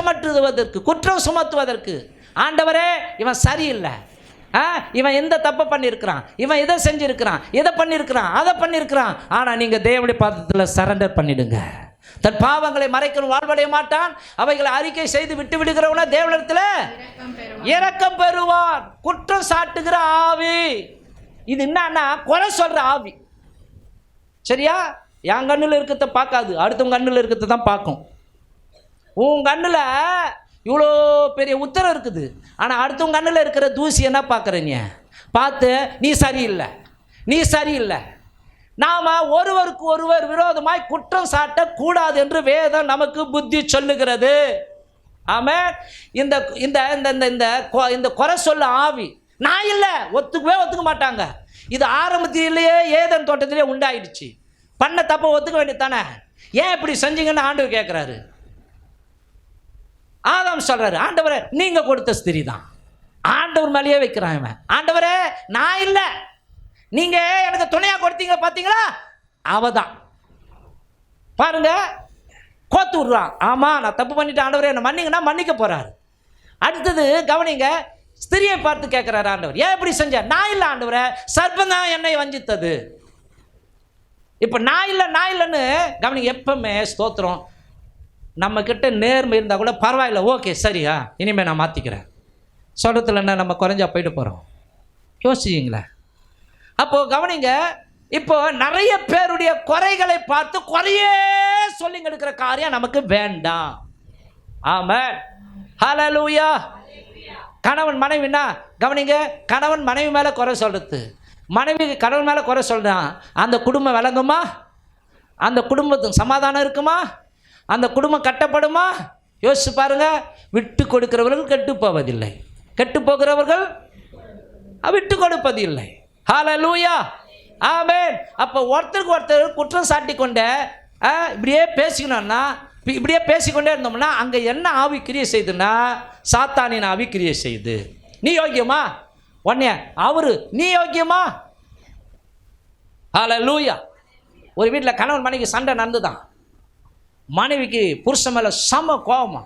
சுமத்துவதற்கு. ஆண்டவரே, இவன் சரியில்லை, இவன் எந்த தப்பை பண்ணியிருக்கிறான், இவன் இதை செஞ்சிருக்கிறான், இதை பண்ணியிருக்கிறான், அதை பண்ணியிருக்கிறான். ஆனால் நீங்கள் தேவனுடைய பாதத்தில் சரண்டர் பண்ணிடுங்க. தன் பாவங்களை மறைக்கணும் வாழ்வடைய மாட்டான். அவைகளை அறிக்கை செய்து விட்டு விடுகிறவன தேவனிடத்தில் இரக்கம் பெறுவான். குற்றம் சாட்டுகிற ஆவி இது என்னன்னா குறை சொல்ற ஆவி. சரியா? என் கண்ணில் இருக்கிறத பார்க்காது, அடுத்தவங்க கண்ணில் இருக்கிறத தான் பார்க்கும். உன் கண்ணில் இவ்வளோ பெரிய உத்தரம் இருக்குது, ஆனால் அடுத்தவங்க கண்ணில் இருக்கிற தூசி என்ன பார்க்குற? நீ பார்த்து நீ சரியில்லை. நாம் ஒருவருக்கு ஒருவர் விரோதமாய் குற்றம் சாட்டக்கூடாது என்று வேதம் நமக்கு புத்தி சொல்லுகிறது. ஆமாம். இந்த இந்த இந்த இந்த குறை சொல்ல ஆவி நான் இல்லை ஒத்துக்க மாட்டாங்க. இது ஆரம்பத்திலேயே ஏதேன் தோட்டத்திலே உண்டாயிடுச்சு. பண்ண தப்ப ஒத்துக்க வேண்டியது தானே? ஏன் இப்படி செஞ்சீங்கன்னு ஆண்டவர் கேட்குறாரு. ஆதாம் சொல்றாரு, ஆண்டவரே நீங்க கொடுத்த ஸ்திரீ தான். ஆண்டவர் மேலேயே வைக்கிறான் இவன். ஆண்டவரே நான் இல்லை, நீங்க எனக்கு துணையா கொடுத்தீங்க பார்த்தீங்களா, அவதான் பாருங்க கோத்து விடுறான். ஆமா நான் தப்பு பண்ணிட்டு ஆண்டவரே என்ன மன்னிங்கன்னா மன்னிக்க போறாரு. அடுத்தது கவனிங்க, ஸ்திரியை பார்த்து கேட்கிறாரு ஆண்டவர், ஏன் இப்படி செஞ்ச? நான் இல்லை ஆண்டவரே, சர்ப்பம் தான் என்னை வஞ்சித்தது. இப்போ நான் இல்லைன்னு கவனிங்க. எப்பவுமே ஸ்தோத்திரம், நம்மக்கிட்ட நேர்மை இருந்தால் கூட பரவாயில்ல, ஓகே சரியா, இனிமேல் நான் மாற்றிக்கிறேன் சொல்கிறதுல என்ன நம்ம குறைஞ்சா போயிட்டு போகிறோம்? யோசிச்சிங்களேன்? அப்போது கவனிங்க, இப்போ நிறைய பேருடைய குறைகளை பார்த்து குறையே சொல்லிங்க எடுக்கிற காரியம் நமக்கு வேண்டாம். ஆமென். ஹல்லேலூயா. கணவன் மனைவினா கவனிங்க, கணவன் மனைவி மேலே குறை சொல்கிறது, மனைவி கணவன் மேலே குறை சொல்கிறான், அந்த குடும்பம் விளங்குமா? அந்த குடும்பத்துக்கு சமாதானம் இருக்குமா? அந்த குடும்பம் கட்டப்படுமா? யோசிச்சு பாருங்க. விட்டு கொடுக்கிறவர்கள் கெட்டு போவதில்லை, கெட்டு போகிறவர்கள் விட்டு கொடுப்பதில்லை. ஹல்லேலூயா. ஆமென். அப்போ ஒருத்தருக்கு ஒருத்தர் குற்றம் சாட்டி கொண்டே இப்படியே பேசிக்கணும்னா, இப்படியே பேசிக்கொண்டே இருந்தோம்னா அங்கே என்ன ஆவி கிரியை செய்யுதுன்னா சாத்தானின் ஆவி கிரியை செய்யுது. நீ யோக்கியமா? உடனே அவரு நீ யோக்கியமா? ஹல்லேலூயா. ஒரு வீட்டில் கணவன் மனைவிக்கு சண்டை நடந்துதான். மனைவிக்கு புருஷன் மேலே சம கோபமா.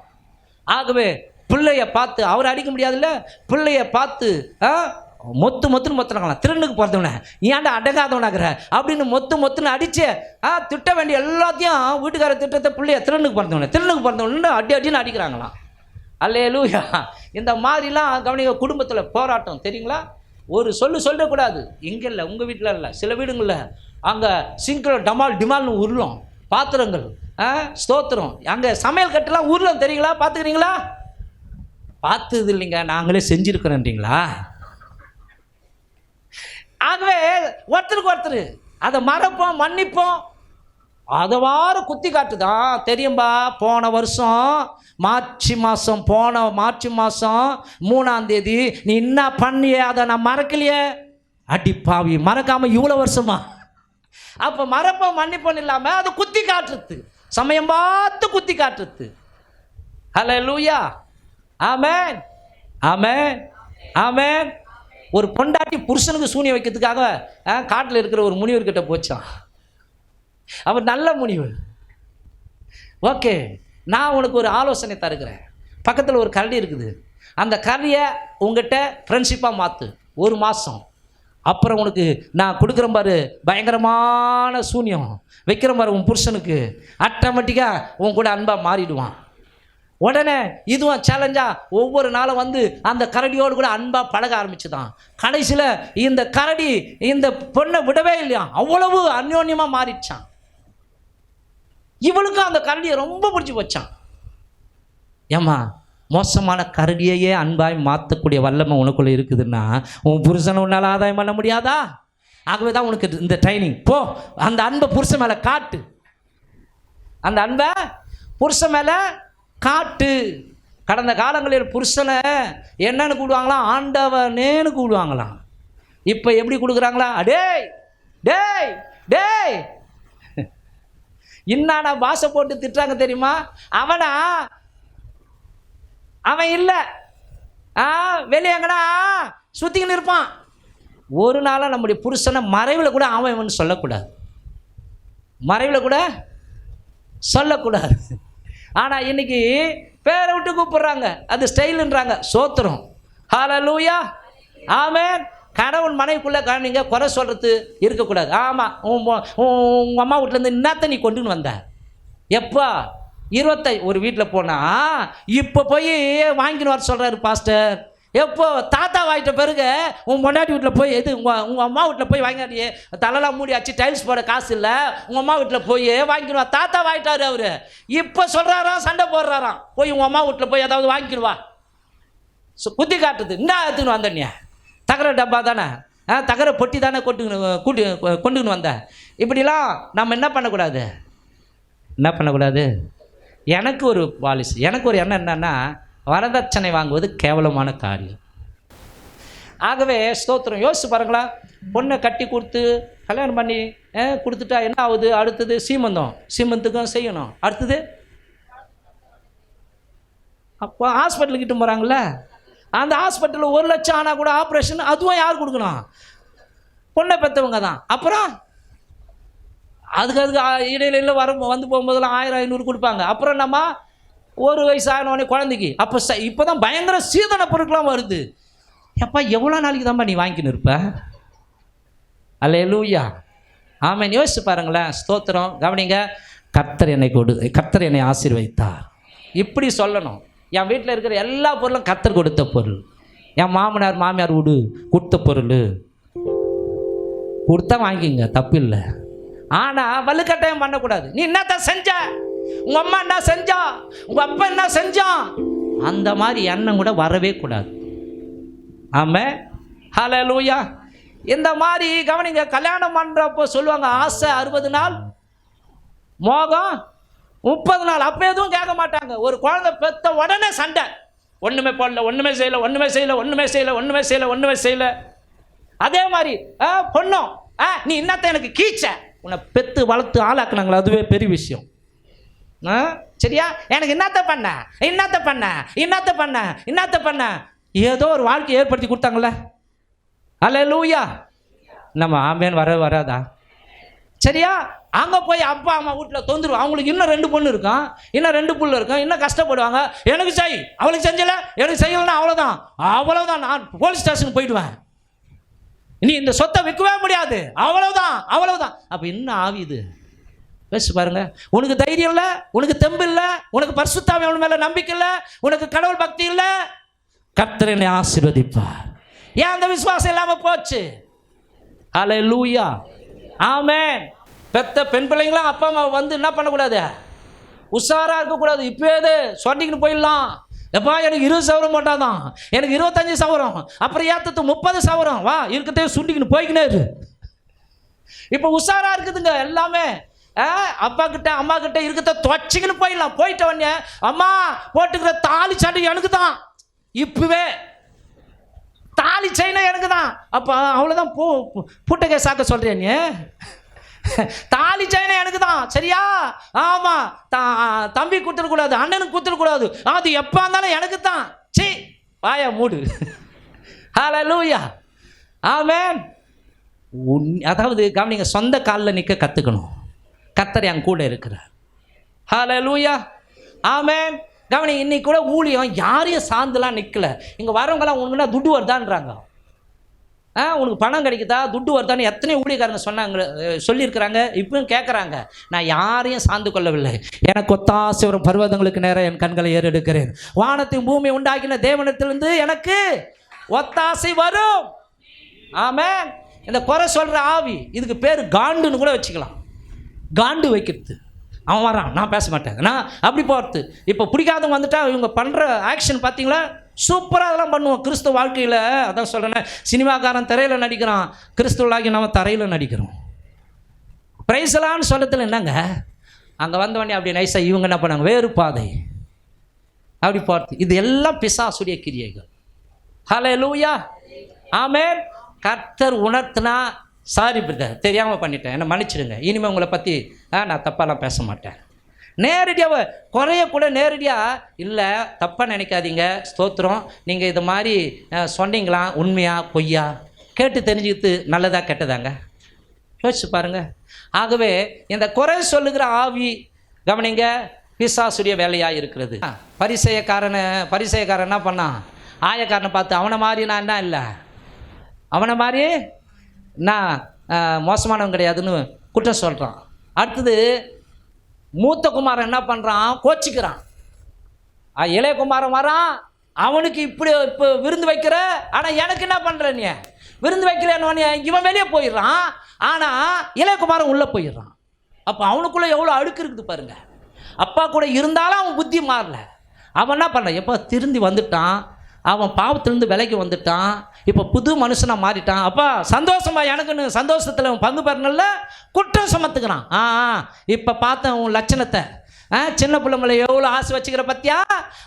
ஆகவே பிள்ளைய பார்த்து, அவர் அடிக்க முடியாதுல்ல, பிள்ளைய பார்த்து மொத்துன்னு மொத்துனாங்களாம். திருநுக்கு பிறந்தவன ஏன்டா அடங்காதவனாகிற அப்படின்னு மொத்துன்னு அடிச்சு திட்ட வேண்டிய எல்லாத்தையும் வீட்டுக்கார திட்டத்தை பிள்ளைய திருநுக்கு பிறந்தவன அடின்னு அடிக்கிறாங்களாம். அல்லேலூயா. இந்த மாதிரிலாம் கவனிங்க, குடும்பத்தில் போராட்டம் தெரியுங்களா? ஒரு சொல்லக்கூடாது. இங்கே இல்லை, உங்கள் வீட்டில் இல்லை, சில வீடுங்களில் அங்கே சிங்கில் டிமால்னு உருளும் பாத்திரங்கள். ஸ்தோத்திரம். அங்கே சமையல் கட்டெல்லாம் ஊரில் தெரியுங்களா? பார்த்துக்கிறீங்களா? பார்த்தது இல்லைங்க, நாங்களே செஞ்சுருக்கிறோன்றீங்களா? ஆகவே ஒருத்தருக்கு ஒருத்தர் அதை மறப்போம், மன்னிப்போம். அதை வார குத்தி காட்டுதான். தெரியும்பா, போன மார்ச் மாதம் 3ஆம் தேதி நீ என்ன பண்ணியே, அதை நான் மறக்கலையே. அடிப்பாவி, மறக்காம இவ்வளோ வருஷமா? அப்போ மறப்போம் மன்னிப்போம் இல்லாமல் அது குத்தி காட்டுறது, சமயம் பார்த்து குத்தி காட்டுறது. ஹல்லேலூயா. ஆமென், ஆமென், ஆமென். ஒரு பொண்டாட்டி புருஷனுக்கு சூனியம் வைக்கிறதுக்காக காட்டில் இருக்கிற ஒரு முனிவர்கிட்ட போச்சான். அவர் நல்ல முனிவர். ஓகே, நான் உனக்கு ஒரு ஆலோசனை தருகிறேன். பக்கத்தில் ஒரு கரடி இருக்குது, அந்த கரடியை உங்ககிட்ட ஃப்ரெண்ட்ஷிப்பாக மாற்று 1 மாதம். அப்புறம் உனக்கு நான் கொடுக்குற பாரு பயங்கரமான சூனியம் வைக்கிற பாரு உன் புருஷனுக்கு, ஆட்டோமேட்டிக்காக உன் கூட அன்பாக மாறிடுவான். உடனே இதுவும் சேலஞ்சா ஒவ்வொரு நாளும் வந்து அந்த கரடியோடு கூட அன்பாக பழக ஆரம்பிச்சுதான். கடைசியில் இந்த கரடி இந்த பொண்ணை விடவே இல்லையா, அவ்வளவு அந்யோன்யமாக மாறிடுச்சான். இவளுக்கும் அந்த கரடியை ரொம்ப பிடிச்சி வச்சான். ஏம்மா, மோசமான கரடியையே அன்பாய் மாற்றக்கூடிய வல்லமை உனக்குள்ளே இருக்குதுன்னா உன் புருஷனை உன்னால் ஆதாயம் பண்ண முடியாதா? ஆகவே தான் உனக்கு இந்த ட்ரைனிங். போ, அந்த அன்பை புருஷன் மேலே காட்டு, அந்த அன்பை புருஷன் மேலே காட்டு. கடந்த காலங்களில் புருஷனை என்னன்னு கூடுவாங்களாம், ஆண்டவனேன்னு கூடுவாங்களாம். இப்போ எப்படி கொடுக்குறாங்களா, டேய் டேய் டேய் இன்னானா பாசை போட்டு திட்டுறாங்க தெரியுமா? அவனா அவன் இல்லை, வெளியே எங்கடா சுற்றிக்கின்னு இருப்பான். ஒரு நாளாக நம்முடைய புருஷனை மறைவில் கூட அவன் சொல்லக்கூடாது, மறைவில் கூட சொல்லக்கூடாது. ஆனால் இன்னைக்கு பேரை விட்டு கூப்பிடுறாங்க, அது ஸ்டைலுன்றாங்க. சோத்திரம், ஹல்லேலூயா, ஆமென். கடவுள் மனைவிக்குள்ளே நீங்கள் குறை சொல்கிறது இருக்கக்கூடாது. ஆமாம், உங்கள் அம்மா வீட்டிலேருந்து என்னத்தை நீ கொண்டுன்னு வந்த? எப்போ ஒரு வீட்டில் போனால் இப்போ போய் வாங்கின்னு வர சொல்கிறாரு பாஸ்டர். எப்போ தாத்தா வாங்கிட்ட பிறகு உன் பொண்டாட்டி வீட்டில் போய் உங்கள் அம்மா வீட்டில் போய் வாங்கினாடியே, தலைலாம் மூடி ஆச்சு, டைல்ஸ் போட காசு இல்லை, உங்கள் அம்மா வீட்டில் போய் வாங்கிடுவா. தாத்தா வாங்கிட்டாரு அவர். இப்போ சொல்கிறாராம், சண்டை போடுறாராம், போய் உங்கள் அம்மா வீட்டில் போய் ஏதாவது வாங்கிடுவா. குத்தி காட்டுது, இந்தா எடுத்துன்னு வந்தனியா, தகர டப்பா தானே, தகர பொட்டி தானே கொண்டுன்னு வந்த. இப்படிலாம் நம்ம என்ன பண்ணக்கூடாது. எனக்கு ஒரு பாலிசி, எனக்கு ஒரு எண்ணம் என்னன்னா, வரதட்சணை வாங்குவது கேவலமான காரியம். ஆகவே ஸ்தோத்திரம், யோசிச்சு பாருங்களா, பொண்ணை கட்டி கொடுத்து கல்யாணம் பண்ணி கொடுத்துட்டா என்ன ஆகுது? அடுத்தது சீமந்தத்துக்கும் செய்யணும். அடுத்தது அப்போ ஹாஸ்பிட்டலுக்கிட்ட போகிறாங்கள, அந்த ஹாஸ்பிட்டலில் 1 லட்சம் ஆனால் கூட ஆப்ரேஷன், அதுவும் யார் கொடுக்கணும்? பொண்ணை பெற்றவங்க தான். அப்புறம் அதுக்கு இடையில வந்து போகும்போதெல்லாம் 1000-500 கொடுப்பாங்க. அப்புறம் நம்ம 1 வயசு ஆனவனே குழந்தைக்கு. அப்போ இப்போ தான் பயங்கர சீதன பொருட்களாம் வருது. எப்பா, எவ்வளோ நாளைக்கு தான்ப்பா நீ வாங்கிக்கின்னு இருப்ப? அல்லேலூயா, ஆமென். யோசிச்சு பாருங்களேன், ஸ்தோத்திரம். கவனிங்க, கர்த்தர் என்னை ஆசீர்வதித்தார். இப்படி சொல்லணும். என் வீட்டில் இருக்கிற எல்லா பொருளும் கர்த்தர் கொடுத்த பொருள். என் மாமனார் மாமியார் வீடு கொடுத்த பொருள், கொடுத்தா வாங்கிங்க, தப்பு இல்லை. ஆனால் வலுக்கட்டாயம் பண்ணக்கூடாது. நீ என்னத்தான் செஞ்ச, உங்கள் அம்மா என்ன செஞ்சா, உங்கள் அப்பா என்ன செஞ்சான், அந்த மாதிரி எண்ணம் கூட வரவே கூடாது. ஆமென், ஹல்லேலூயா. இந்த மாதிரி கவனிங்க, கல்யாணம் பண்ணுறப்போ சொல்லுவாங்க ஆசை 60 நாள், மோகம் 30 நாள். அப்போ எதுவும் கேட்க மாட்டாங்க. ஒரு குழந்தை பெற்ற உடனே சண்டை, ஒன்றுமே போடல, ஒன்றுமே செய்யலை. அதே மாதிரி பொண்ணும், நீ என்னத்த எனக்கு கீச்ச, உன்னை பெற்று வளர்த்து ஆளாக்குனாங்களா, அதுவே பெரிய விஷயம். சரியா? எனக்கு என்னத்த பண்ண ஏதோ ஒரு வாழ்க்கையை ஏற்படுத்தி கொடுத்தாங்களே. அல்லேலூயா, நம்ம ஆமேன் வராதா? சரியா? அங்கே போய் அப்பா அம்மா வீட்டில் தொந்துருவோம். அவங்களுக்கு இன்னும் 2 பொண்ணு இருக்கும், இன்னும் 2 புள்ள இருக்கும், இன்னும் கஷ்டப்படுவாங்க. எனக்கு செய், அவளுக்கு செஞ்சல, எனக்கு செய்யலைன்னா அவ்வளோதான், நான் போலீஸ் ஸ்டேஷனுக்கு போயிடுவேன், நீ இந்த சொத்தை விற்கவே முடியாது, அவ்வளவுதான். அப்போ என்ன ஆவிது? பேசு பாருங்க. உனக்கு தைரியம் இல்லை, உனக்கு தெம்பு இல்லை, உனக்கு பரிசுத்த ஆவியின் மேலே நம்பிக்கை இல்லை, உனக்கு கடவுள் பக்தி இல்லை. கர்த்தர் என்னை ஆசீர்வதிப்பார். ஏன் அந்த விசுவாசம் இல்லாமல் போச்சு? அல்லேலூயா, ஆமென். பெத்த பெண் பிள்ளைங்களாம் அப்பா அம்மா வந்து என்ன பண்ணக்கூடாது? உஷாராக இருக்கக்கூடாது. இப்போது சொன்னிக்கின்னு போயிடலாம். எப்பா, எனக்கு 20 சவரம் போட்டாதான், எனக்கு 25 சவரம், அப்புறம் ஏற்றது 30 சவரம், வா இருக்கத்தே சுண்டிக்கின்னு போய்க்கினே இரு. இப்போ உஷாரா இருக்குதுங்க எல்லாமே. அப்பா கிட்ட அம்மா கிட்ட இருக்கத்த தொச்சிக்கின்னு போயிடலாம். போயிட்ட உடனே அம்மா போட்டுக்கிற தாலி சண்டை எனக்கு தான், இப்பவே தாலி செயினா எனக்கு தான். அப்போ அவ்வளோதான், பூட்டகை சாக்க சொல்கிறேன், நீ தாலி செயினா எனக்கு தான், சரியா? ஆமாம், தம்பி கொடுத்துடக்கூடாது, அண்ணனுக்கு கொடுத்துடக்கூடாது, அது எப்போ இருந்தாலும் எனக்கு தான். சீ, வாயா மூடு. ஹல்லேலூயா, ஆமென். அதாவது கவனிங்க, சொந்த காலில் நிற்க கற்றுக்கணும். கர்த்தர் என் கூட இருக்கிறார். ஹல்லேலூயா, ஆமென். கவனி, இன்னைக்கு கூட ஊழியம் யாரையும் சார்ந்துலாம் நிற்கல. இங்கே வரவங்களாம் உனக்குன்னா துட்டு வருதான்றாங்க. உனக்கு பணம் கிடைக்குதா, துட்டு வருதான்னு எத்தனை ஊழியக்காரங்க சொல்லியிருக்கிறாங்க. இப்பவும் கேட்குறாங்க. நான் யாரையும் சார்ந்து கொள்ளவில்லை. எனக்கு ஒத்தாசை வரும் பர்வதங்களுக்கு நேரம் என் கண்களை ஏறெடுக்கிறேன். வானத்தையும் பூமியை உண்டாக்கின தேவனிடத்திலிருந்து எனக்கு ஒத்தாசை வரும். ஆமென். இந்த குறை சொல்கிற ஆவி, இதுக்கு பேர் காண்டுன்னு கூட வச்சுக்கலாம். காண்டு வைக்கிறது. அவன் வரான், நான் பேச மாட்டேன், நான் அப்படி போகிறது. இப்போ பிடிக்காதவங்க வந்துட்டா இவங்க பண்ணுற ஆக்ஷன் பார்த்தீங்களா, சூப்பராக அதெல்லாம் பண்ணுவோம் கிறிஸ்துவ வாழ்க்கையில். அதான் சொல்கிறேன், சினிமாக்காரன் திரையில் நடிக்கிறான், கிறிஸ்துவலாகி நம்ம தரையில் நடிக்கிறோம். பிரைஸ்லான்னு சொல்லத்தில் என்னங்க, அங்கே வந்தவொடனே அப்படி நைஸாக இவங்க என்ன பண்ணாங்க, வேறு பாதை அப்படி போகிறது. இது எல்லாம் பிசாசுடைய கிரியைகள். ஹல்லேலூயா, ஆமென். கர்த்தர் உணர்த்தினா, சாரி பிரதர் தெரியாமல் பண்ணிட்டேன், என்னை மன்னிச்சிடுங்க, இனிமேல் உங்களை பற்றி நான் தப்பாலாம் பேச மாட்டேன். நேரடியாக குறைய கூட நேரடியாக இல்லை, தப்பாக நினைக்காதீங்க, ஸ்தோத்திரம், நீங்கள் இது மாதிரி சொன்னீங்களா, உண்மையா பொய்யா கேட்டு தெரிஞ்சுக்கிட்டு நல்லதா கெட்டதாங்க யோசிச்சு பாருங்கள். ஆகவே இந்த குறை சொல்லுகிற ஆவி கவனிங்க, பிசாசுடைய வேலையாக இருக்கிறது. பரிசேயக்காரன் என்ன பண்ணான், ஆயக்காரனை பார்த்து அவனை மாதிரி நான் என்ன இல்லை, அவனை மாதிரி நான் மோசமானவன் கிடையாதுன்னு குற்றம் சொல்கிறான். அடுத்தது மூத்த குமாரன் என்ன பண்ணுறான், கோச்சிக்கிறான். இளைய குமாரன் வரான், அவனுக்கு இப்படி இப்போ விருந்து வைக்கிற, ஆனால் எனக்கு என்ன பண்ணுற, நீ விருந்து வைக்கிறேன்னு இவன் வெளியே போயிடுறான், ஆனால் இளைய குமாரன் உள்ளே போயிடுறான். அப்போ அவனுக்குள்ளே எவ்வளோ அழுக்கு இருக்குது பாருங்கள். அப்பா கூட இருந்தாலும் அவன் புத்தி மாறல. அவன் என்ன பண்ணுறான், எப்போ திருந்தி வந்துட்டான், அவன் பாவத்திலேருந்து விலைக்கு வந்துட்டான், இப்போ புது மனுஷனாக மாறிட்டான். அப்பா சந்தோஷமா, எனக்குன்னு சந்தோஷத்தில் அவன் பங்கு பெறணும்ல, குற்றம் சுமத்துக்கிறான். இப்போ பார்த்தேன் உன் லட்சணத்தை, சின்ன பிள்ளைங்களை எவ்வளோ ஆசை வச்சுக்கிற பற்றியா.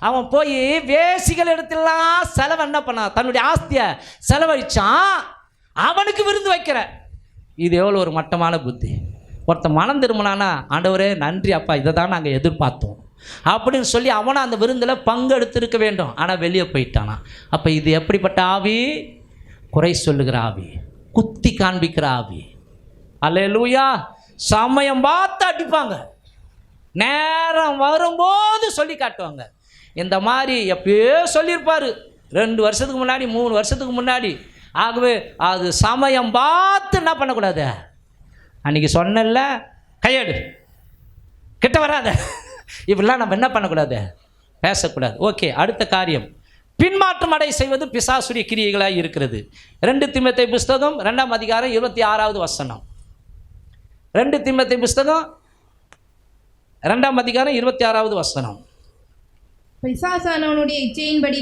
அவன் போய் வேசிகள் இடத்துலாம் செலவு என்ன பண்ணான், தன்னுடைய ஆஸ்தியை செலவழிச்சான், அவனுக்கு விருந்து வைக்கிற. இது எவ்வளோ ஒரு மட்டமான புத்தி. ஒருத்தன் மனம் திரும்பினானா, ஆண்டவரே நன்றி அப்பா, இதை தான் நாங்கள் எதிர்பார்த்தோம் அப்படின்னு சொல்லி அவனை அந்த விருந்தில் பங்கெடுத்திருக்க வேண்டும். ஆனால் வெளியே போயிட்டானா. அப்போ இது எப்படிப்பட்ட ஆவி, குறை சொல்லுகிற ஆவி, குத்தி காண்பிக்கிற ஆவி. அல்லேலூயா. சமயம் பார்த்து அடிப்பாங்க, நேரம் வரும்போது சொல்லி காட்டுவாங்க. இந்த மாதிரி எப்பயோ சொல்லியிருப்பார் 2 வருஷத்துக்கு முன்னாடி, 3 வருஷத்துக்கு முன்னாடி. ஆகவே அது சமயம் பார்த்து என்ன பண்ணக்கூடாது, அன்றைக்கி சொன்னல கையெடு, கிட்ட வராத, இப்படிலாம் நம்ம என்ன பண்ணக்கூடாது, பேசக்கூடாது. ஓகே, அடுத்த காரியம், பின்மாற்றம் அடை செய்வது பிசாசுடைய கிரியைகளாக இருக்கிறது. 2 தீமோத்தேயு புஸ்தகம் 2ஆம் அதிகாரம் 26வது வசனம். 2 தீமோத்தேயு புஸ்தகம் 2ஆம் அதிகாரம் 26வது வசனம். பிசாசானவனுடைய இச்சையின்படி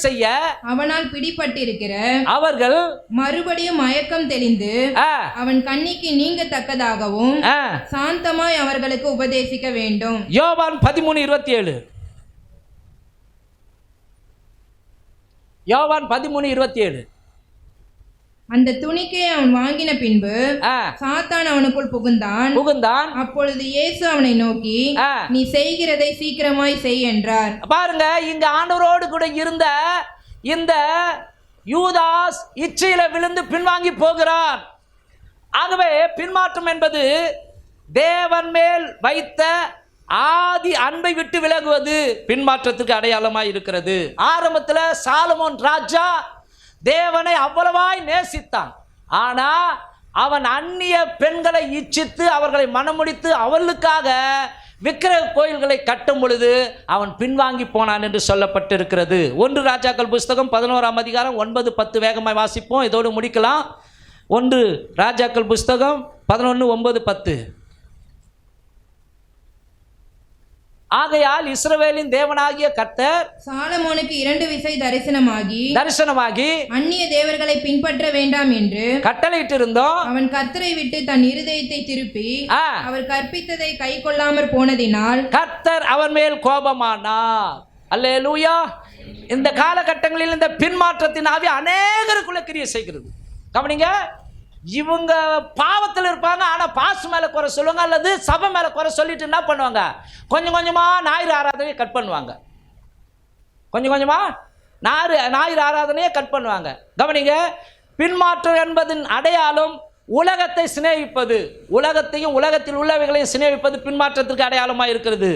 செய்ய அவனால் பிடிபட்டிருக்கிற அவர்கள் மறுபடியும் மயக்கம் தெளிந்து அவன் கண்ணிக்கு நீங்கத்தக்கதாகவும் சாந்தமாய் அவர்களுக்கு உபதேசிக்க வேண்டும். யோவான் 13:27. யோவான் 13:27. அந்த துணிக்கை அவன் வாங்கின பின்பு சாத்தான் அவனுக்குள் புகுந்தான். அப்பொழுது இயேசு அவனை நோக்கி, நீ செய்கிறதை சீக்கிரமாய் செய் என்றார். பாருங்க, இங்க ஆண்டவரோடு கூட இருந்த இந்த யூதாஸ் இச்சையில விழுந்து பின்வாங்கி போகிறார். ஆகவே பின்மாற்றம் என்பது தேவன் மேல் வைத்த ஆதி அன்பை விட்டு விலகுவது பின்மாற்றத்துக்கு அடையாளமாய் இருக்கிறது. ஆரம்பத்தில் சாலமோன் ராஜா தேவனை அவ்வளவாய் நேசித்தான். ஆனால் அவன் அந்நிய பெண்களை இச்சித்து அவர்களை மனமுடித்து அவர்களுக்காக விக்கிரக கோயில்களை கட்டும் பொழுது அவன் பின்வாங்கி போனான் என்று சொல்லப்பட்டிருக்கிறது. 1 ராஜாக்கள் புஸ்தகம் 11ஆம் அதிகாரம் 9, 10 வேகமாக வாசிப்போம், இதோடு முடிக்கலாம். 1 ராஜாக்கள் புஸ்தகம் 11, 9, 10. ஆகையால் இஸ்ரவேலின் தேவனாகிய கர்த்தர் சாலமோனுக்கு 2 விசை தரிசனமாகி அந்நிய தேவர்களை பின்பற்ற வேண்டாம் என்று கட்டளையிட்டிருந்தோம். அவன் கர்த்தரை விட்டு தன் இருதயத்தை திருப்பி அவர் கற்பித்ததை கை கொள்ளாமற் போனதினால் கர்த்தர் அவன் மேல் கோபமானார். அல்லேலூயா. இந்த காலகட்டங்களில் இந்த பின்மாற்றத்தின் ஆவி அநேகருக்குள்ள கிரியை செய்கிறது. கவனிங்க, இவங்க பாவத்தில் இருப்பாங்க, ஆனால் பாசு மேலே குறை சொல்லுவாங்க, அல்லது சபை மேலே குறை சொல்லிட்டு என்ன பண்ணுவாங்க, கொஞ்சம் கொஞ்சமாக ஞாயிறு ஆராதனையை கட் பண்ணுவாங்க. கொஞ்சம் கொஞ்சமாக ஞாயிறு ஆராதனையை கட் பண்ணுவாங்க. கவனிங்க, பின்மாற்றம் என்பதன் அடையாளம் உலகத்தை சிநேகிப்பது, உலகத்தையும் உலகத்தில் உள்ளவைகளையும் சிநேகிப்பது பின்மாற்றத்திற்கு அடையாளமாக இருக்கிறது.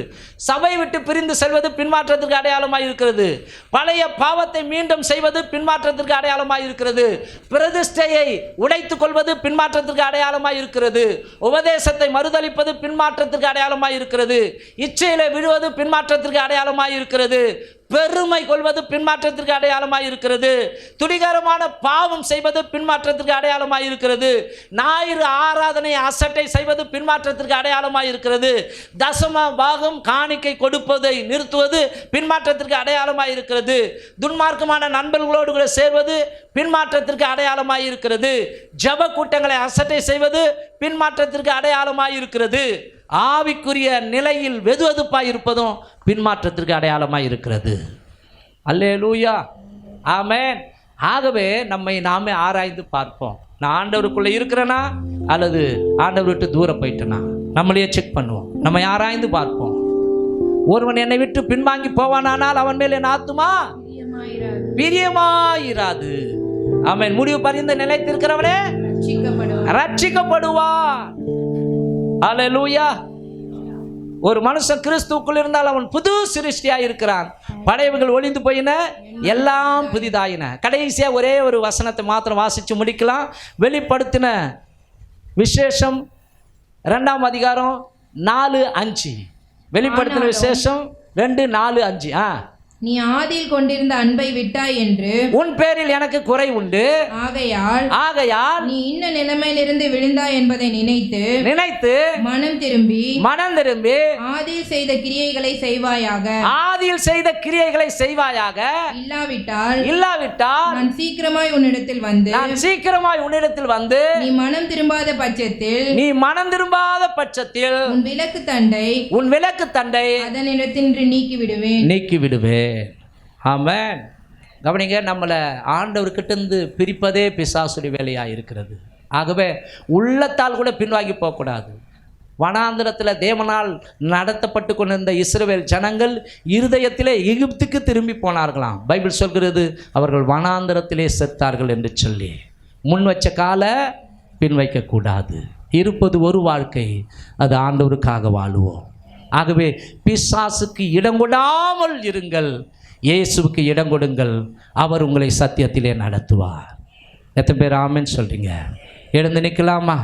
சபை விட்டு பிரிந்து செல்வது பின்மாற்றத்திற்கு அடையாளமாக இருக்கிறது. பழைய பாவத்தை மீண்டும் செய்வது பின்மாற்றத்திற்கு அடையாளமாக இருக்கிறது. பிரதிஷ்டையை உடைத்துக் கொள்வது பின்மாற்றத்திற்கு அடையாளமாக இருக்கிறது. உபதேசத்தை மறுதலிப்பது பின்மாற்றத்திற்கு அடையாளமாக இருக்கிறது. இச்சையிலே விழுவது பின்மாற்றத்திற்கு அடையாளமாக இருக்கிறது. பெருமை கொள்வது பின்மாற்றத்திற்கு அடையாளமாக இருக்கிறது. துணிகரமான பாவம் செய்வது பின்மாற்றத்திற்கு அடையாளமாக இருக்கிறது. ஞாயிறு ஆராதனை அசட்டை செய்வது பின்மாற்றத்திற்கு அடையாளமாக இருக்கிறது. தசம பாகம் காணிக்கை கொடுப்பதை நிறுத்துவது பின்மாற்றத்திற்கு அடையாளமாக இருக்கிறது. துன்மார்க்கமான நண்பர்களோடு கூட சேர்வது பின்மாற்றத்திற்கு அடையாளமாக இருக்கிறது. ஜப கூட்டங்களை அசட்டை செய்வது பின்மாற்றத்திற்கு அடையாளமாக இருக்கிறது. ஆவிக்குரிய நிலையில் வெதுவெதுப்பாக இருப்பதும் பின்மாற்றத்திற்கு அடையாளமாக இருக்கிறது. அல்லேலூயா, ஆமென். ஆகவே நம்மை நாமே ஆராய்ந்து பார்ப்போம். நான் ஆண்டவருக்குள்ளே இருக்கிறேனா அல்லது ஆண்டவர் விட்டு தூரம் போயிட்டேனா நம்மளையே செக் பண்ணுவோம். நம்மை ஆராய்ந்து பார்ப்போம். ஒருவன் என்னை விட்டு பின்வாங்கி போவானானால் அவன் மேல் என் ஆத்துமா பிரியமாயிராது. ஆமென். முடிவு பரிந்து நிலைத்திருக்கிறவனே ரட்சிக்கப்படுவான். அல்லேலூயா. ஒரு மனுஷன் கிறிஸ்துவுக்குள் இருந்தால் அவன் புது சிருஷ்டியா இருக்கிறான். பழையவைகள் ஒளிந்து போயின, எல்லாம் புதிதாயின. கடைசியா ஒரே ஒரு வசனத்தை மாத்திரம் வாசிச்சு முடிக்கலாம். வெளிப்படுத்தின விசேஷம் 2ஆம் அதிகாரம் 4:5. வெளிப்படுத்தின விசேஷம் 2:4-5. நீ ஆதியில் கொண்டிருந்த அன்பை விட்டாய் என்று உன் பேரில் எனக்கு குறை உண்டு. ஆகையால் நீ இன்ன நிலைமையிலிருந்து விழுந்தாய் என்பதை நினைத்து மனம் திரும்பி ஆதியில் செய்த கிரியைகளை செய்வாயாக. இல்லாவிட்டால் நான் சீக்கிரமாய் உன்னிடத்தில் வந்து நீ மனம் திரும்பாத பட்சத்தில் உன் விளக்கு தண்டை அதனிடத்தின்று நீக்கி விடுவேன். ஆமென். கவனிங்க, நம்மளை ஆண்டவர்கிட்டருந்து பிரிப்பதே பிசாசுடைய வேலையாக இருக்கிறது. ஆகவே உள்ளத்தால் கூட பின்வாங்கி போகக்கூடாது. வனாந்திரத்தில் தேவனால் நடத்தப்பட்டு கொண்டிருந்த இஸ்ரவேல் ஜனங்கள் இருதயத்திலே எகிப்துக்கு திரும்பி போனார்களாம். பைபிள் சொல்கிறது அவர்கள் வனாந்திரத்திலே செத்தார்கள் என்று சொல்லி. முன் வச்ச காலை பின் வைக்கக்கூடாது. இருப்பது ஒரு வாழ்க்கை, அது ஆண்டவருக்காக வாழுவோம். ஆகவே பிசாசுக்கு இடம் கொடாமல் இருங்கள், இயேசுவுக்கு இடம் கொடுங்கள், அவர் உங்களை சத்தியத்திலே நடத்துவார். எத்தனை பேர் ஆமென் சொல்றீங்க? எழுந்து நிற்கலாமா?